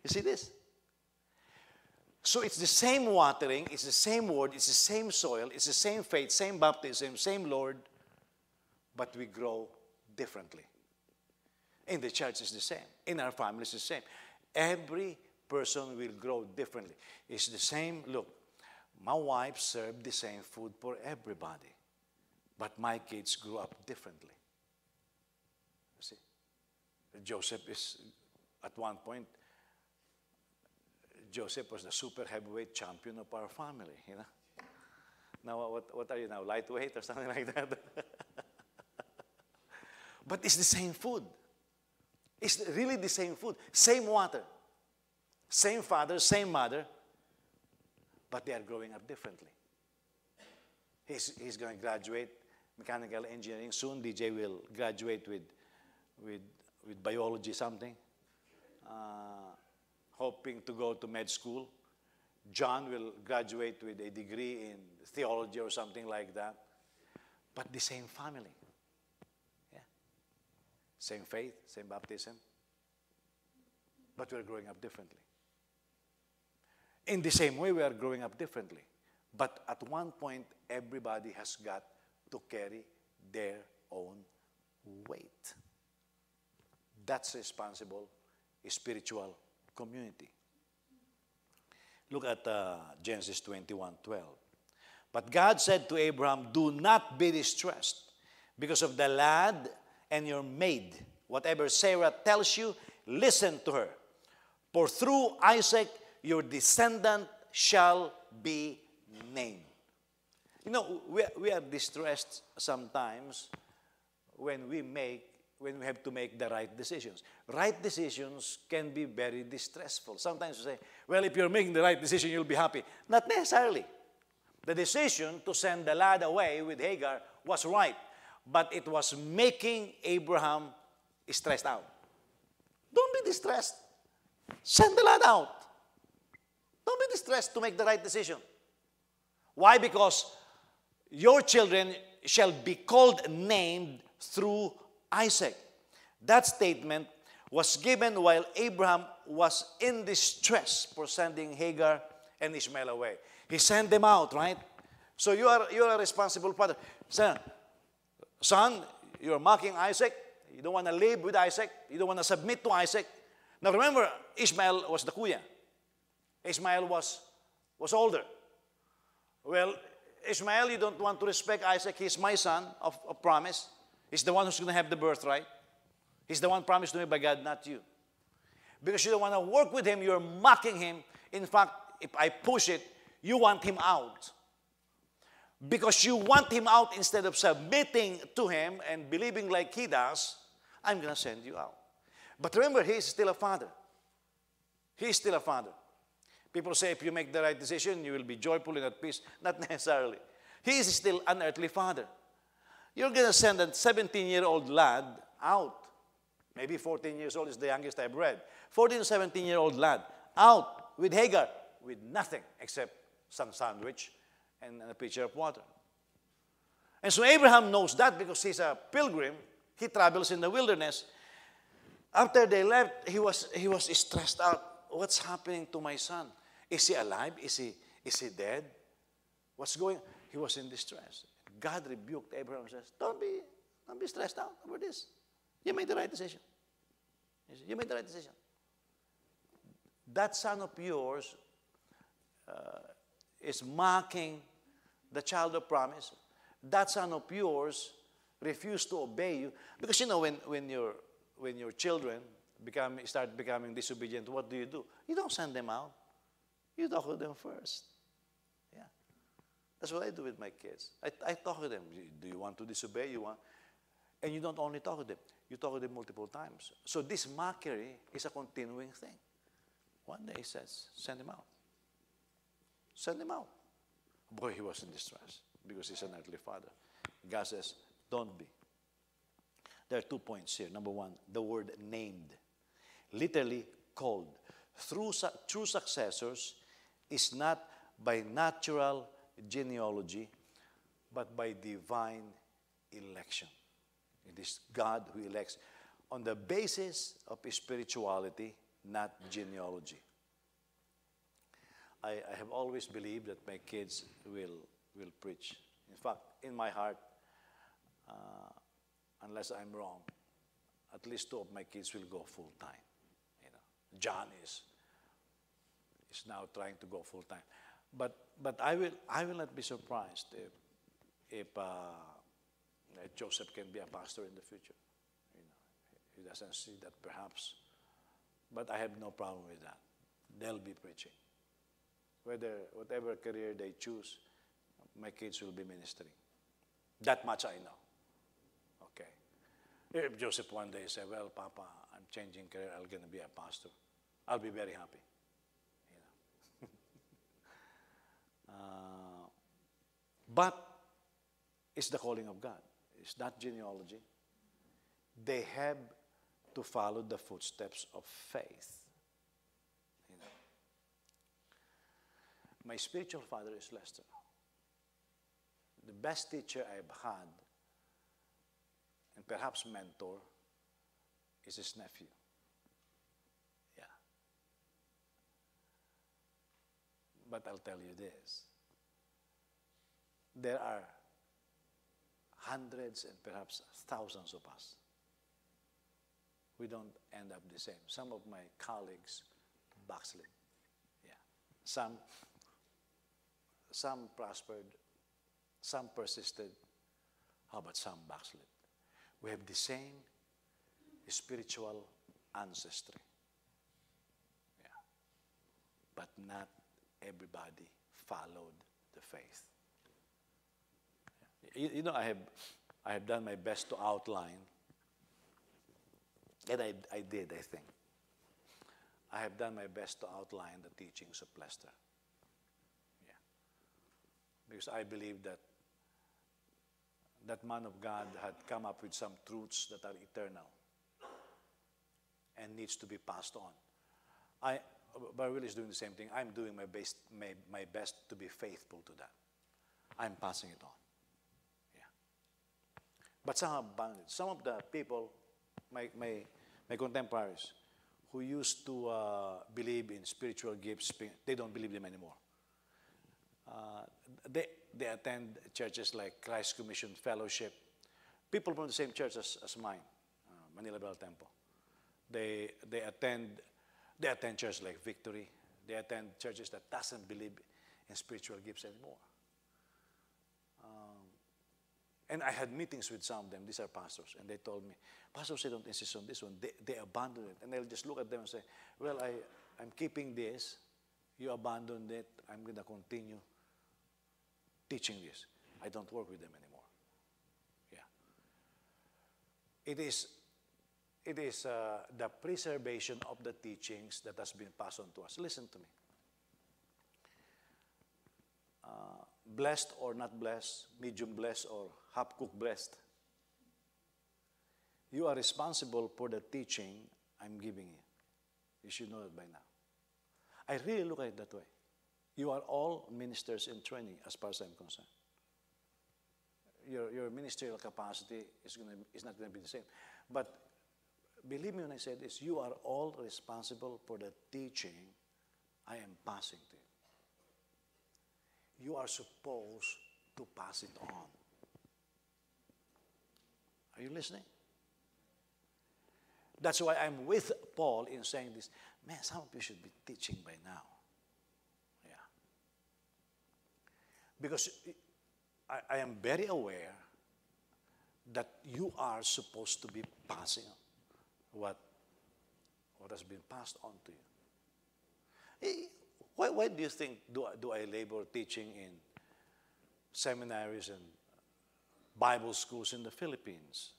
You see this? So it's the same watering, it's the same word, it's the same soil, it's the same faith, same baptism, same Lord, but we grow differently. In the church, it's the same. In our families, it's the same. Every person will grow differently. It's the same. Look, my wife served the same food for everybody, but my kids grew up differently. You see? Joseph is, at one point, Joseph was the super heavyweight champion of our family, you know. Now, what are you now, lightweight or something like that? But it's the same food. It's really the same food, same water, same father, same mother, but they are growing up differently. He's going to graduate mechanical engineering soon. DJ will graduate with biology something, hoping to go to med school. John will graduate with a degree in theology or something like that. But the same family. Yeah. Same faith, same baptism. But we're growing up differently. In the same way, we are growing up differently. But at one point, everybody has got to carry their own weight. That's responsible spiritual community. Look at Genesis 21:12. But God said to Abraham, do not be distressed because of the lad and your maid. Whatever Sarah tells you, listen to her. For through Isaac, your descendant shall be named. You know, we are distressed sometimes when we have to make the right decisions. Right decisions can be very distressful. Sometimes you say, well, if you're making the right decision, you'll be happy. Not necessarily. The decision to send the lad away with Hagar was right, but it was making Abraham stressed out. Don't be distressed. Send the lad out. Don't be distressed to make the right decision. Why? Because your children shall be called named through Isaac. That statement was given while Abraham was in distress for sending Hagar and Ishmael away. He sent them out, right? So you are a responsible father. Son, you're mocking Isaac. You don't want to live with Isaac. You don't want to submit to Isaac. Now remember, Ishmael was the kuya. Ishmael was older. Well, Ishmael, you don't want to respect Isaac. He's my son of promise. He's the one who's going to have the birthright. He's the one promised to me by God, not you. Because you don't want to work with him, you're mocking him. In fact, if I push it, you want him out. Because you want him out instead of submitting to him and believing like he does, I'm going to send you out. But remember, he is still a father. He is still a father. People say if you make the right decision, you will be joyful and at peace. Not necessarily. He is still an earthly father. You're going to send a 17-year-old lad out. Maybe 14 years old is the youngest I've read. 14 to 17-year-old lad out with Hagar with nothing except some sandwich and a pitcher of water. And so Abraham knows that because he's a pilgrim. He travels in the wilderness. After they left, he was stressed out. what's happening to my son? Is he alive? Is he dead? What's going on? He was in distress. God rebuked Abraham and says, don't be stressed out over this. You made the right decision. You made the right decision. That son of yours is mocking the child of promise. That son of yours refused to obey you. Because you know, when your children start becoming disobedient, what do? You don't send them out. You talk to them first. Yeah. That's what I do with my kids. I talk to them. Do you want to disobey? And you don't only talk to them. You talk to them multiple times. So this mockery is a continuing thing. One day he says, send him out. Send him out. Boy, he was in distress because he's an earthly father. God says, don't be. There are 2 points here. Number one, the word named. Literally called. True successors is not by natural genealogy, but by divine election. It is God who elects on the basis of spirituality, not genealogy. I have always believed that my kids will preach. In fact, in my heart, unless I'm wrong, at least 2 of my kids will go full time. You know, John is now trying to go full time, but I will not be surprised if Joseph can be a pastor in the future. You know, he doesn't see that perhaps, but I have no problem with that. They'll be preaching. Whatever career they choose, my kids will be ministering. That much I know. Okay. If Joseph one day say, well, Papa, I'm changing career, I'm going to be a pastor, I'll be very happy. You know. But it's the calling of God. It's not genealogy. They have to follow the footsteps of faith. You know. My spiritual father is Lester. The best teacher I've had, and perhaps mentor, is his nephew. Yeah. But I'll tell you this. There are hundreds and perhaps thousands of us. We don't end up the same. Some of my colleagues backslid. Yeah. Some prospered. Some persisted. How about some backslid? We have the same spiritual ancestry. Yeah. But not everybody followed the faith. Yeah. You know, I have done my best to outline, and I did, I think. I have done my best to outline the teachings of Lester. Yeah. Because I believe that that man of God had come up with some truths that are eternal and needs to be passed on. Barwil is doing the same thing. I'm doing my best to be faithful to that. I'm passing it on. Yeah. But some of the people, my contemporaries, who used to believe in spiritual gifts, they don't believe them anymore. They attend churches like Christ Commission Fellowship. People from the same church as mine, Manila Bell Temple. They attend churches like Victory. They attend churches that doesn't believe in spiritual gifts anymore. And I had meetings with some of them. These are pastors, and they told me, pastors, they don't insist on this one. They abandon it, and I'll just look at them and say, well, I'm keeping this. You abandoned it. I'm going to continue teaching this. I don't work with them anymore. Yeah. It is the preservation of the teachings that has been passed on to us. Listen to me. Blessed or not blessed, medium blessed or half-cooked blessed, you are responsible for the teaching I'm giving you. You should know that by now. I really look at it that way. You are all ministers in training as far as I'm concerned. Your ministerial capacity is not going to be the same. But believe me when I say this, you are all responsible for the teaching I am passing to you. You are supposed to pass it on. Are you listening? That's why I'm with Paul in saying this. Man, some of you should be teaching by now. Yeah. Because I am very aware that you are supposed to be passing what has been passed on to you. Why do you think do I labor teaching in seminaries and Bible schools in the Philippines?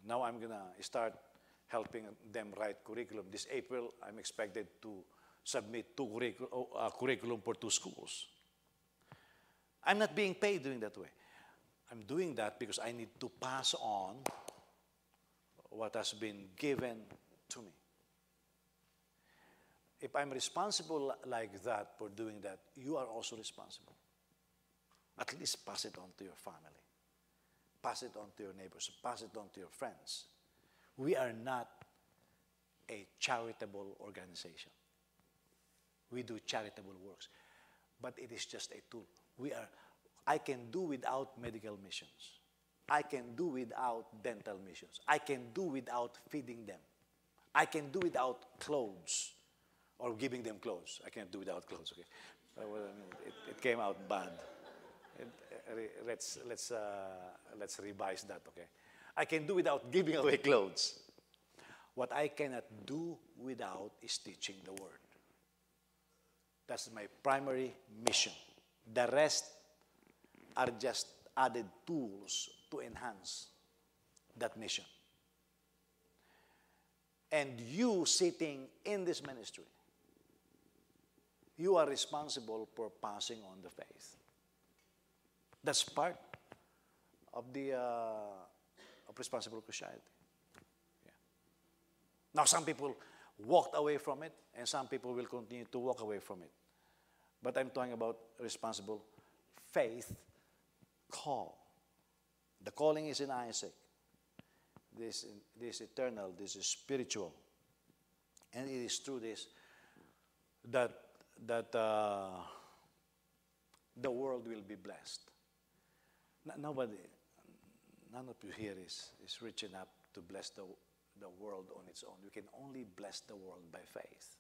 Now I'm going to start helping them write curriculum. This April, I'm expected to submit curriculum for 2 schools. I'm not being paid doing that way. I'm doing that because I need to pass on what has been given to me. If I'm responsible like that for doing that, you are also responsible. At least pass it on to your family. Pass it on to your neighbors. Pass it on to your friends. We are not a charitable organization. We do charitable works. But it is just a tool. I can do without medical missions. I can do without dental missions. I can do without feeding them. I can do without clothes or giving them clothes. I can't do without clothes, okay? It came out bad. Let's revise that, okay? I can do without giving away clothes. What I cannot do without is teaching the Word. That's my primary mission. The rest are just added tools to enhance that mission. And you sitting in this ministry, you are responsible for passing on the faith. That's part of the of responsible Christianity. Yeah. Now, some people walked away from it, and some people will continue to walk away from it. But I'm talking about responsible faith call. The calling is in Isaac. This is eternal. This is spiritual. And it is through this that the world will be blessed. None of you here is rich enough to bless the world on its own. You can only bless the world by faith.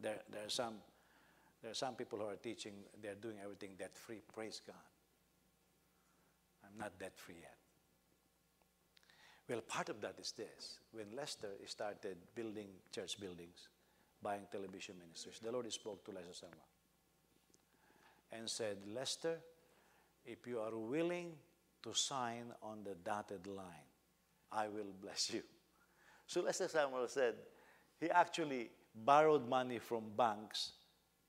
There are some people who are teaching they're doing everything debt-free. Praise God. I'm not debt-free yet. Well, part of that is this. When Lester started building church buildings, buying television ministries, the Lord spoke to Lester Sama and said, Lester, if you are willing to sign on the dotted line, I will bless you. So Lester Samuel said he actually borrowed money from banks,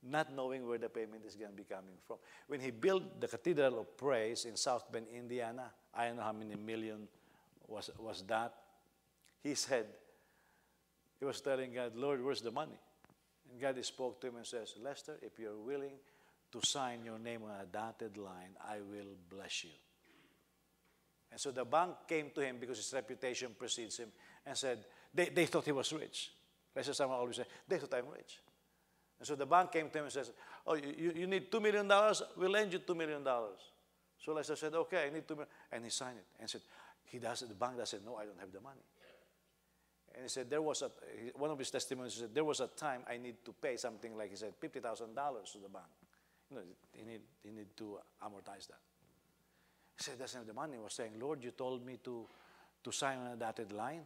not knowing where the payment is going to be coming from. When he built the Cathedral of Praise in South Bend, Indiana, I don't know how many million was that. He said, he was telling God, Lord, where's the money? And God spoke to him and says, Lester, if you're willing to sign your name on a dotted line, I will bless you. And so the bank came to him because his reputation precedes him and said, they thought he was rich. Lester Samuel always said, they thought I'm rich. And so the bank came to him and says, oh, you need $2 million? We'll lend you $2 million. So Lester said, okay, I need $2 million. And he signed it and said, the bank does say, no, I don't have the money. And he said, one of his testimonies said, there was a time I need to pay something like, he said, $50,000 to the bank. You know, he need to amortize that. He said, doesn't have the money. He was saying, Lord, you told me to sign on a dotted line.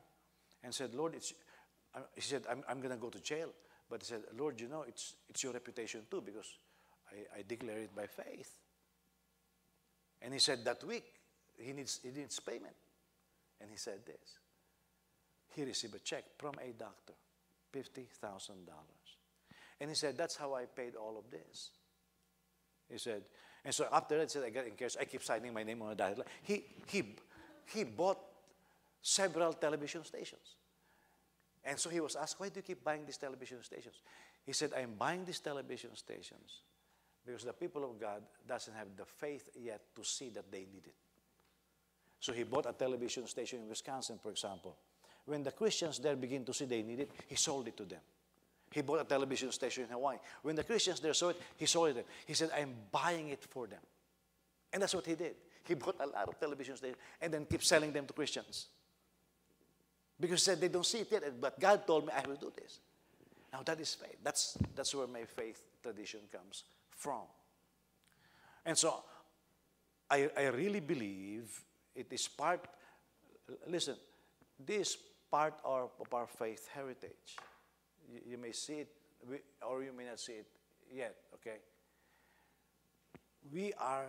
And said, Lord, he said, I'm going to go to jail. But he said, Lord, you know, it's your reputation too, because I declare it by faith. And he said that week, he needs payment. And he said this. He received a check from a doctor, $50,000. And he said, that's how I paid all of this. He said, and so after that, he said, I got encouraged. I keep signing my name on a dotted line. He bought several television stations. And so he was asked, why do you keep buying these television stations? He said, I'm buying these television stations because the people of God doesn't have the faith yet to see that they need it. So he bought a television station in Wisconsin, for example, When the Christians there begin to see they need it, he sold it to them. He bought a television station in Hawaii. When the Christians there saw it, he sold it to them. He said, I'm buying it for them. And that's what he did. He bought a lot of television stations and then kept selling them to Christians. Because he said, they don't see it yet, but God told me I will do this. Now that is faith. That's where my faith tradition comes from. And so I really believe it is part, listen, this part of our faith heritage. You may see it, or you may not see it yet, okay? We are,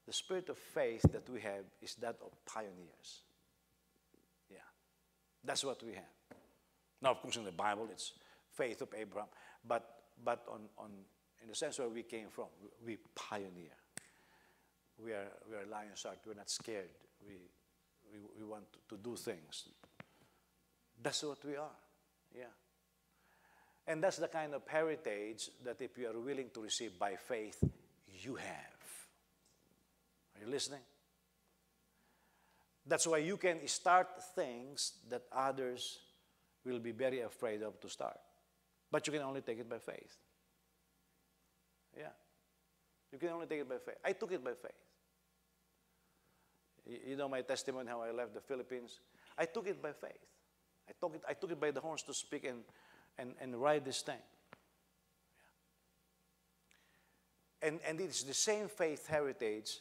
the spirit of faith that we have is that of pioneers. Yeah, that's what we have. Now, of course, in the Bible, it's faith of Abraham, but in the sense where we came from, we pioneer. We are lion's heart. We're not scared. We want to do things. That's what we are. Yeah. And that's the kind of heritage that if you are willing to receive by faith, you have. Are you listening? That's why you can start things that others will be very afraid of to start. But you can only take it by faith. Yeah. You can only take it by faith. I took it by faith. You know my testimony, how I left the Philippines. I took it by faith. I took it by the horns to speak and ride this thing. Yeah. And it's the same faith heritage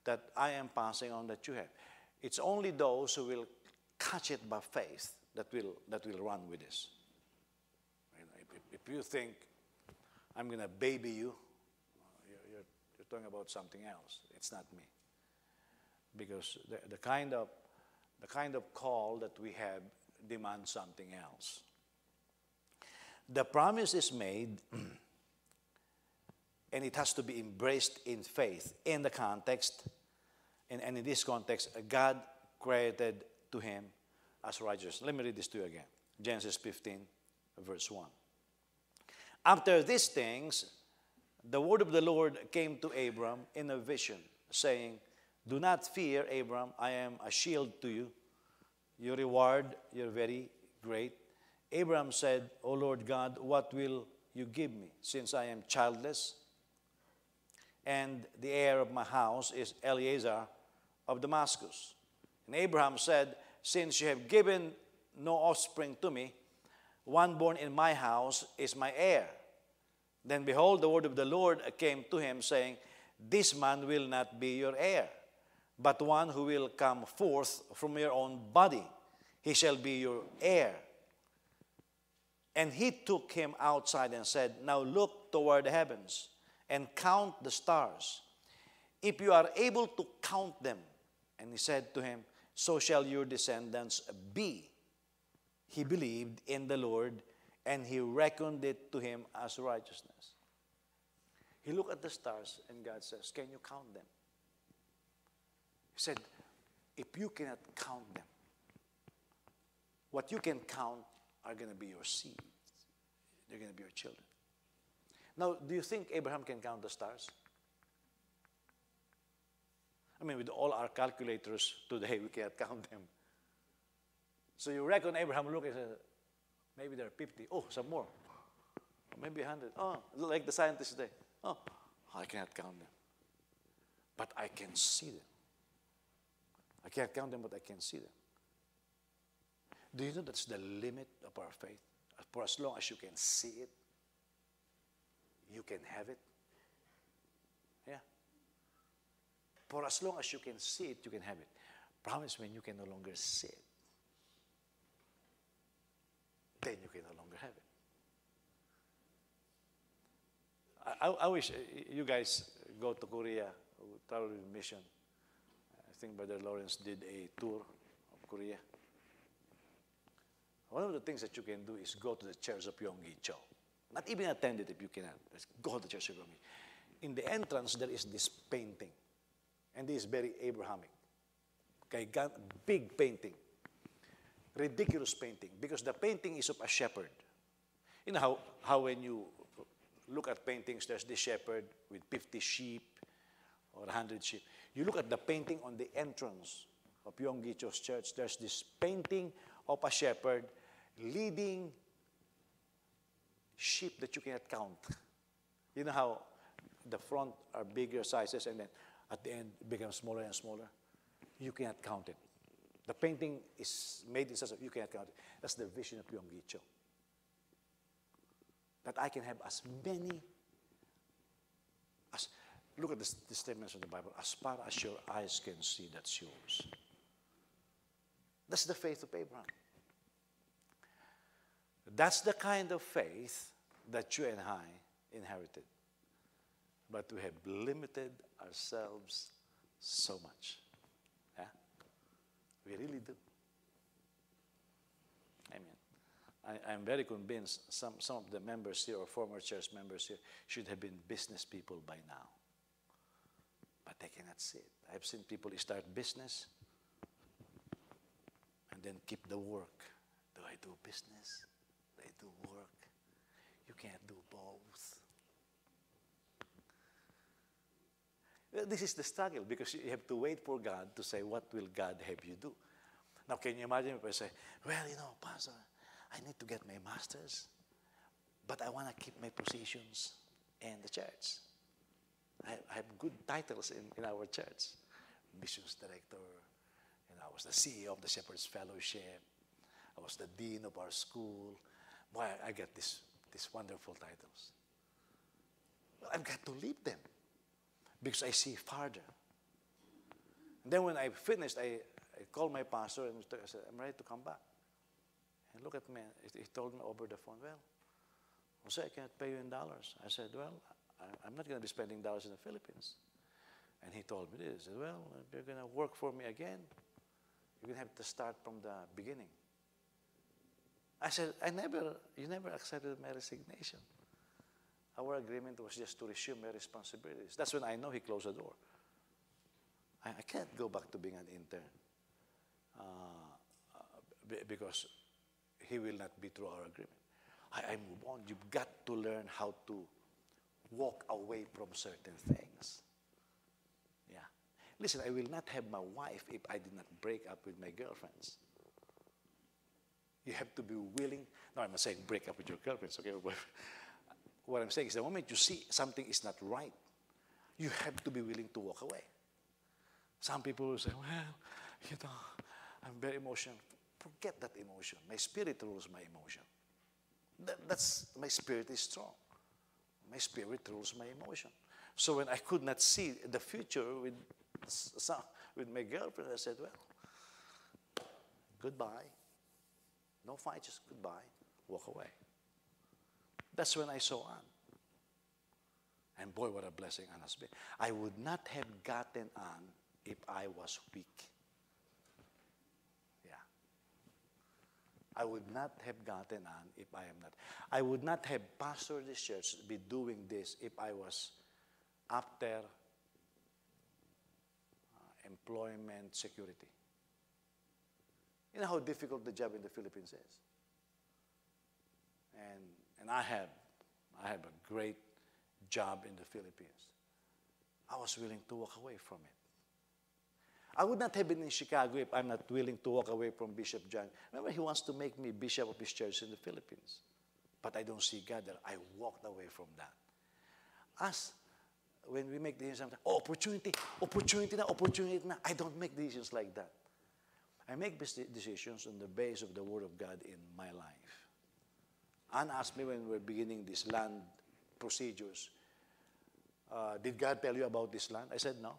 that I am passing on that you have. It's only those who will catch it by faith that will run with this. If you think I'm going to baby you, you're talking about something else. It's not me. Because the kind of call that we have demands something else. The promise is made, and it has to be embraced in faith. In the context, and in this context, God credited to him as righteous. Let me read this to you again. Genesis 15, verse 1. After these things, the word of the Lord came to Abram in a vision, saying, do not fear, Abram, I am a shield to you. Your reward, you're very great. Abram said, O Lord God, what will you give me, since I am childless? And the heir of my house is Eliezer of Damascus. And Abraham said, since you have given no offspring to me, one born in my house is my heir. Then behold, the word of the Lord came to him, saying, this man will not be your heir, but one who will come forth from your own body. He shall be your heir. And he took him outside and said, now look toward the heavens and count the stars, if you are able to count them. And he said to him, so shall your descendants be. He believed in the Lord, and he reckoned it to him as righteousness. He looked at the stars, and God says, can you count them? He said, if you cannot count them, what you can count are going to be your seeds. They're going to be your children. Now, do you think Abraham can count the stars? I mean, with all our calculators today, we cannot count them. So you reckon Abraham looked and said, maybe there are 50. Oh, some more. Maybe 100. Oh, like the scientists today. Oh, I cannot count them. But I can see them. I can't count them, but I can see them. Do you know that's the limit of our faith? For as long as you can see it, you can have it. Yeah. For as long as you can see it, you can have it. Promise when you can no longer see it, then you can no longer have it. I wish you guys go to Korea, travel with mission. I think Brother Lawrence did a tour of Korea. One of the things that you can do is go to the church of Yonggi-cho. Not even attend it if you cannot. Just go to the church of Yonggi. In the entrance, there is this painting. And this is very Abrahamic. Okay, big painting. Ridiculous painting. Because the painting is of a shepherd. You know how when you look at paintings, there's this shepherd with 50 sheep or 100 sheep. You look at the painting on the entrance of Yonggi-cho's church, there's this painting of a shepherd leading sheep that you cannot count. You know how the front are bigger sizes and then at the end it becomes smaller and smaller? You cannot count it. The painting is made in such a you cannot count it. That's the vision of Yonggi. That I can have as many as, look at the statements of the Bible, as far as your eyes can see, that's yours. That's the faith of Abraham. That's the kind of faith that you and I inherited. But we have limited ourselves so much. Yeah? We really do. Amen. I'm very convinced some of the members here, or former church members here, should have been business people by now. But they cannot see it. I've seen people start business and then keep the work. Do I do business? Do I do work? You can't do both. This is the struggle, because you have to wait for God to say, what will God have you do? Now, can you imagine if I say, well, Pastor, I need to get my master's, but I want to keep my positions in the church. I have good titles in our church. Missions director, I was the CEO of the Shepherd's Fellowship. I was the dean of our school. Boy, I get these wonderful titles. Well, I've got to leave them because I see farther. And then when I finished, I called my pastor and I said, I'm ready to come back. And look at me. He told me over the phone, well, Jose, I cannot pay you in dollars. I said, well, I'm not going to be spending dollars in the Philippines. And he told me this. He said, well, if you're going to work for me again, you're going to have to start from the beginning. I said, you never accepted my resignation. Our agreement was just to resume my responsibilities. That's when I know he closed the door. I can't go back to being an intern because he will not be through our agreement. I move on. You've got to learn how to walk away from certain things. Yeah. Listen, I will not have my wife if I did not break up with my girlfriends. You have to be willing. No, I'm not saying break up with your girlfriends, okay? What I'm saying is the moment you see something is not right, you have to be willing to walk away. Some people will say, well, I'm very emotional. Forget that emotion. My spirit rules my emotion. My spirit is strong. My spirit rules my emotion. So when I could not see the future with my girlfriend, I said, well, goodbye. No fight, just goodbye. Walk away. That's when I saw Anne. And boy, what a blessing Anne has been. I would not have gotten Anne if I was weak. Yeah. I would not have gotten Anne if I am not. I would not have pastored this church, be doing this if I was after employment security. You know how difficult the job in the Philippines is. And I have a great job in the Philippines. I was willing to walk away from it. I would not have been in Chicago if I'm not willing to walk away from Bishop John. Remember, he wants to make me bishop of his church in the Philippines. But I don't see God there. I walked away from that. As when we make decisions, opportunity na. I don't make decisions like that. I make decisions on the base of the Word of God in my life. Anne asked me when we were beginning these land procedures, did God tell you about this land? I said, no.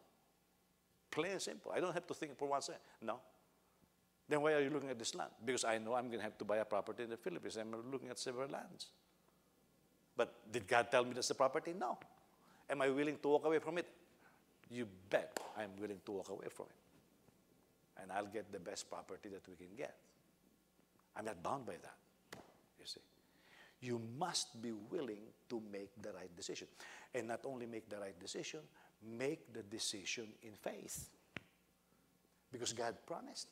Plain and simple. I don't have to think for one second. No. Then why are you looking at this land? Because I know I'm going to have to buy a property in the Philippines. I'm looking at several lands. But did God tell me that's the property? No. Am I willing to walk away from it? You bet I'm willing to walk away from it. And I'll get the best property that we can get. I'm not bound by that, you see. You must be willing to make the right decision. And not only make the right decision, make the decision in faith. Because God promised.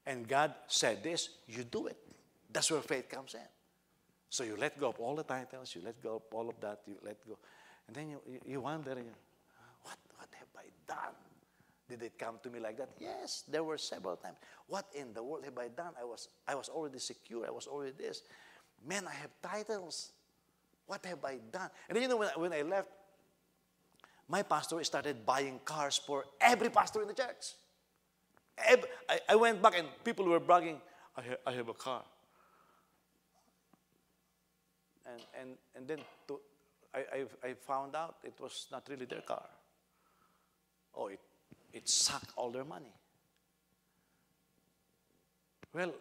And God said this, you do it. That's where faith comes in. So you let go of all the titles, you let go of all of that, you let go. And then you wonder, what have I done? Did it come to me like that? Yes, there were several times. What in the world have I done? I was already secure. I was already this. Man, I have titles. What have I done? And then, when I left, my pastor started buying cars for every pastor in the church. I went back and people were bragging, I have a car. And then I found out it was not really their car. Oh, it sucked all their money. Well,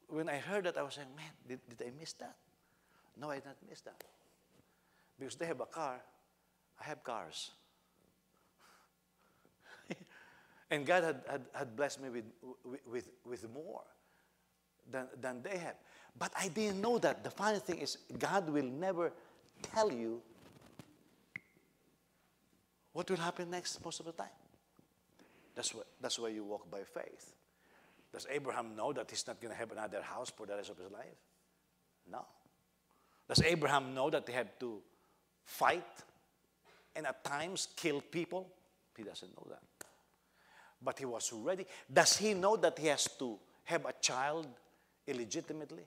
when I heard that, I was saying, man, did I miss that? No, I did not miss that. Because they have a car, I have cars. And God had blessed me with more than they have. But I didn't know that. The funny thing is, God will never tell you what will happen next most of the time. That's why you walk by faith. Does Abraham know that he's not going to have another house for the rest of his life? No. Does Abraham know that he had to fight and at times kill people? He doesn't know that. But he was ready. Does he know that he has to have a child illegitimately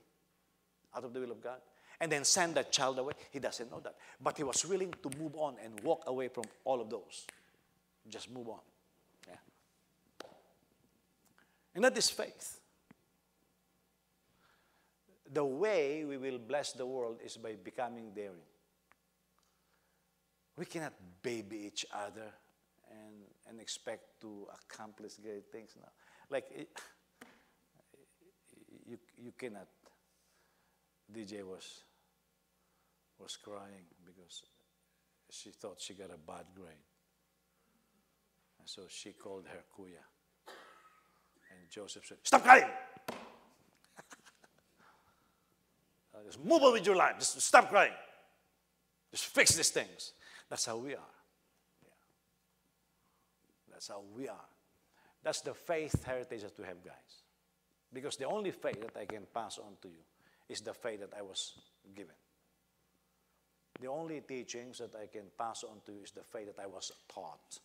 out of the will of God and then send that child away? He doesn't know that. But he was willing to move on and walk away from all of those. Just move on. Yeah. And that is faith. The way we will bless the world is by becoming daring. We cannot baby each other and expect to accomplish great things now. Like, you cannot. DJ was crying because she thought she got a bad grade. And so she called her kuya. And Joseph said, stop crying! Just move on with your life. Just stop crying. Just fix these things. That's how we are. That's how we are. That's the faith heritage that we have, guys. Because the only faith that I can pass on to you is the faith that I was given. The only teachings that I can pass on to you is the faith that I was taught.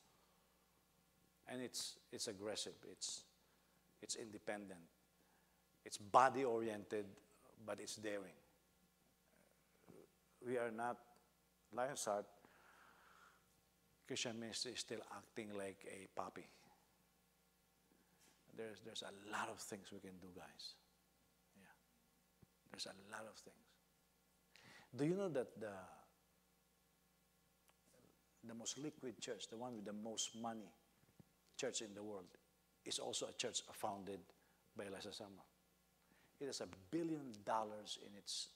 And it's aggressive. It's independent. It's body-oriented, but it's daring. We are not, Lion's Heart Christian ministry is still acting like a puppy. There's a lot of things we can do, guys. Yeah. There's a lot of things. Do you know that the most liquid church, the one with the most money church in the world, is also a church founded by Eliza Sama. It has $1 billion in its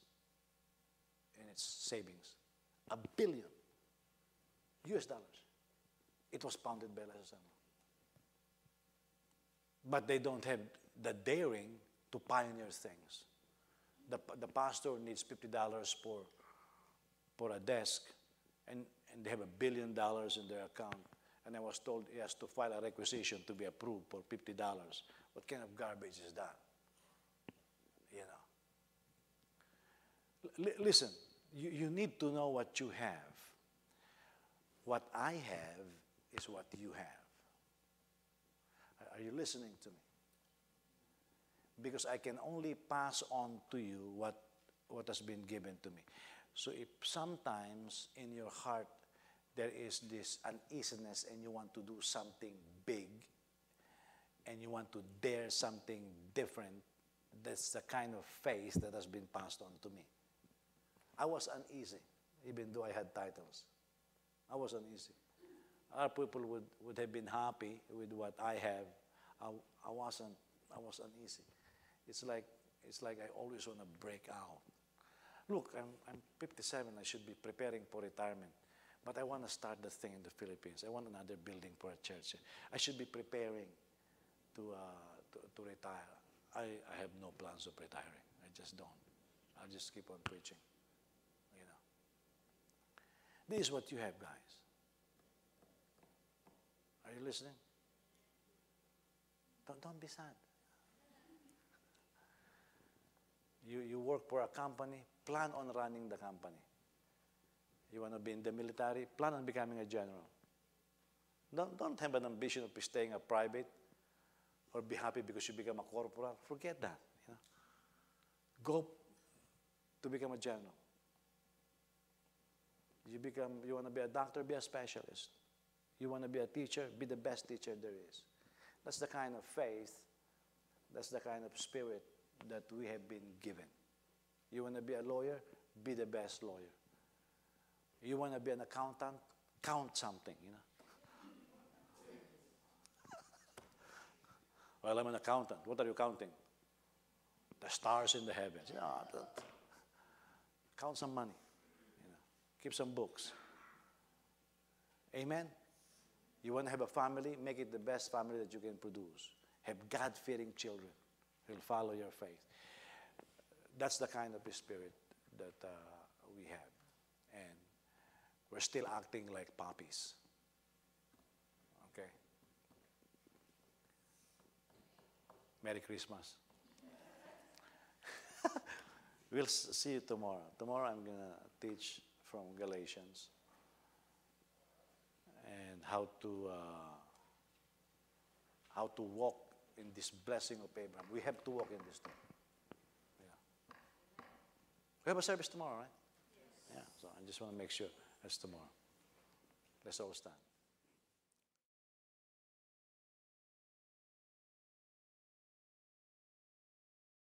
savings. $1 billion US dollars. It was founded by Eliza Sama. But they don't have the daring to pioneer things. The pastor needs $50 for a desk, and they have $1 billion in their account. And I was told he has to file a requisition to be approved for $50. What kind of garbage is that? You know. Listen, you need to know what you have. What I have is what you have. Are you listening to me? Because I can only pass on to you what has been given to me. So if sometimes in your heart there is this uneasiness and you want to do something big and you want to dare something different, that's the kind of faith that has been passed on to me. I was uneasy, even though I had titles. I was uneasy. Other people would have been happy with what I have. I was uneasy. It's like I always want to break out. Look, I'm 57. I should be preparing for retirement. But I want to start the thing in the Philippines. I want another building for a church. I should be preparing to retire. I have no plans of retiring. I just don't. I'll just keep on preaching. You know. This is what you have, guys. Are you listening? Don't be sad. You work for a company, plan on running the company. You want to be in the military, plan on becoming a general. Don't have an ambition of staying a private or be happy because you become a corporal. Forget that. You know? Go to become a general. You want to be a doctor, be a specialist. You want to be a teacher, be the best teacher there is. That's the kind of faith, that's the kind of spirit that we have been given. You want to be a lawyer, be the best lawyer. You want to be an accountant, count something, you know. Well, I'm an accountant. What are you counting? The stars in the heavens. You know, count some money. You know, keep some books. Amen? You want to have a family, make it the best family that you can produce. Have God-fearing children who will follow your faith. That's the kind of spirit that we have. And we're still acting like puppies. Okay? Merry Christmas. We'll see you tomorrow. Tomorrow I'm going to teach from Galatians and how to walk in this blessing of Abraham. We have to walk in this thing. Yeah. We have a service tomorrow, right? Yes. Yeah. So I just want to make sure that's tomorrow. Let's all stand.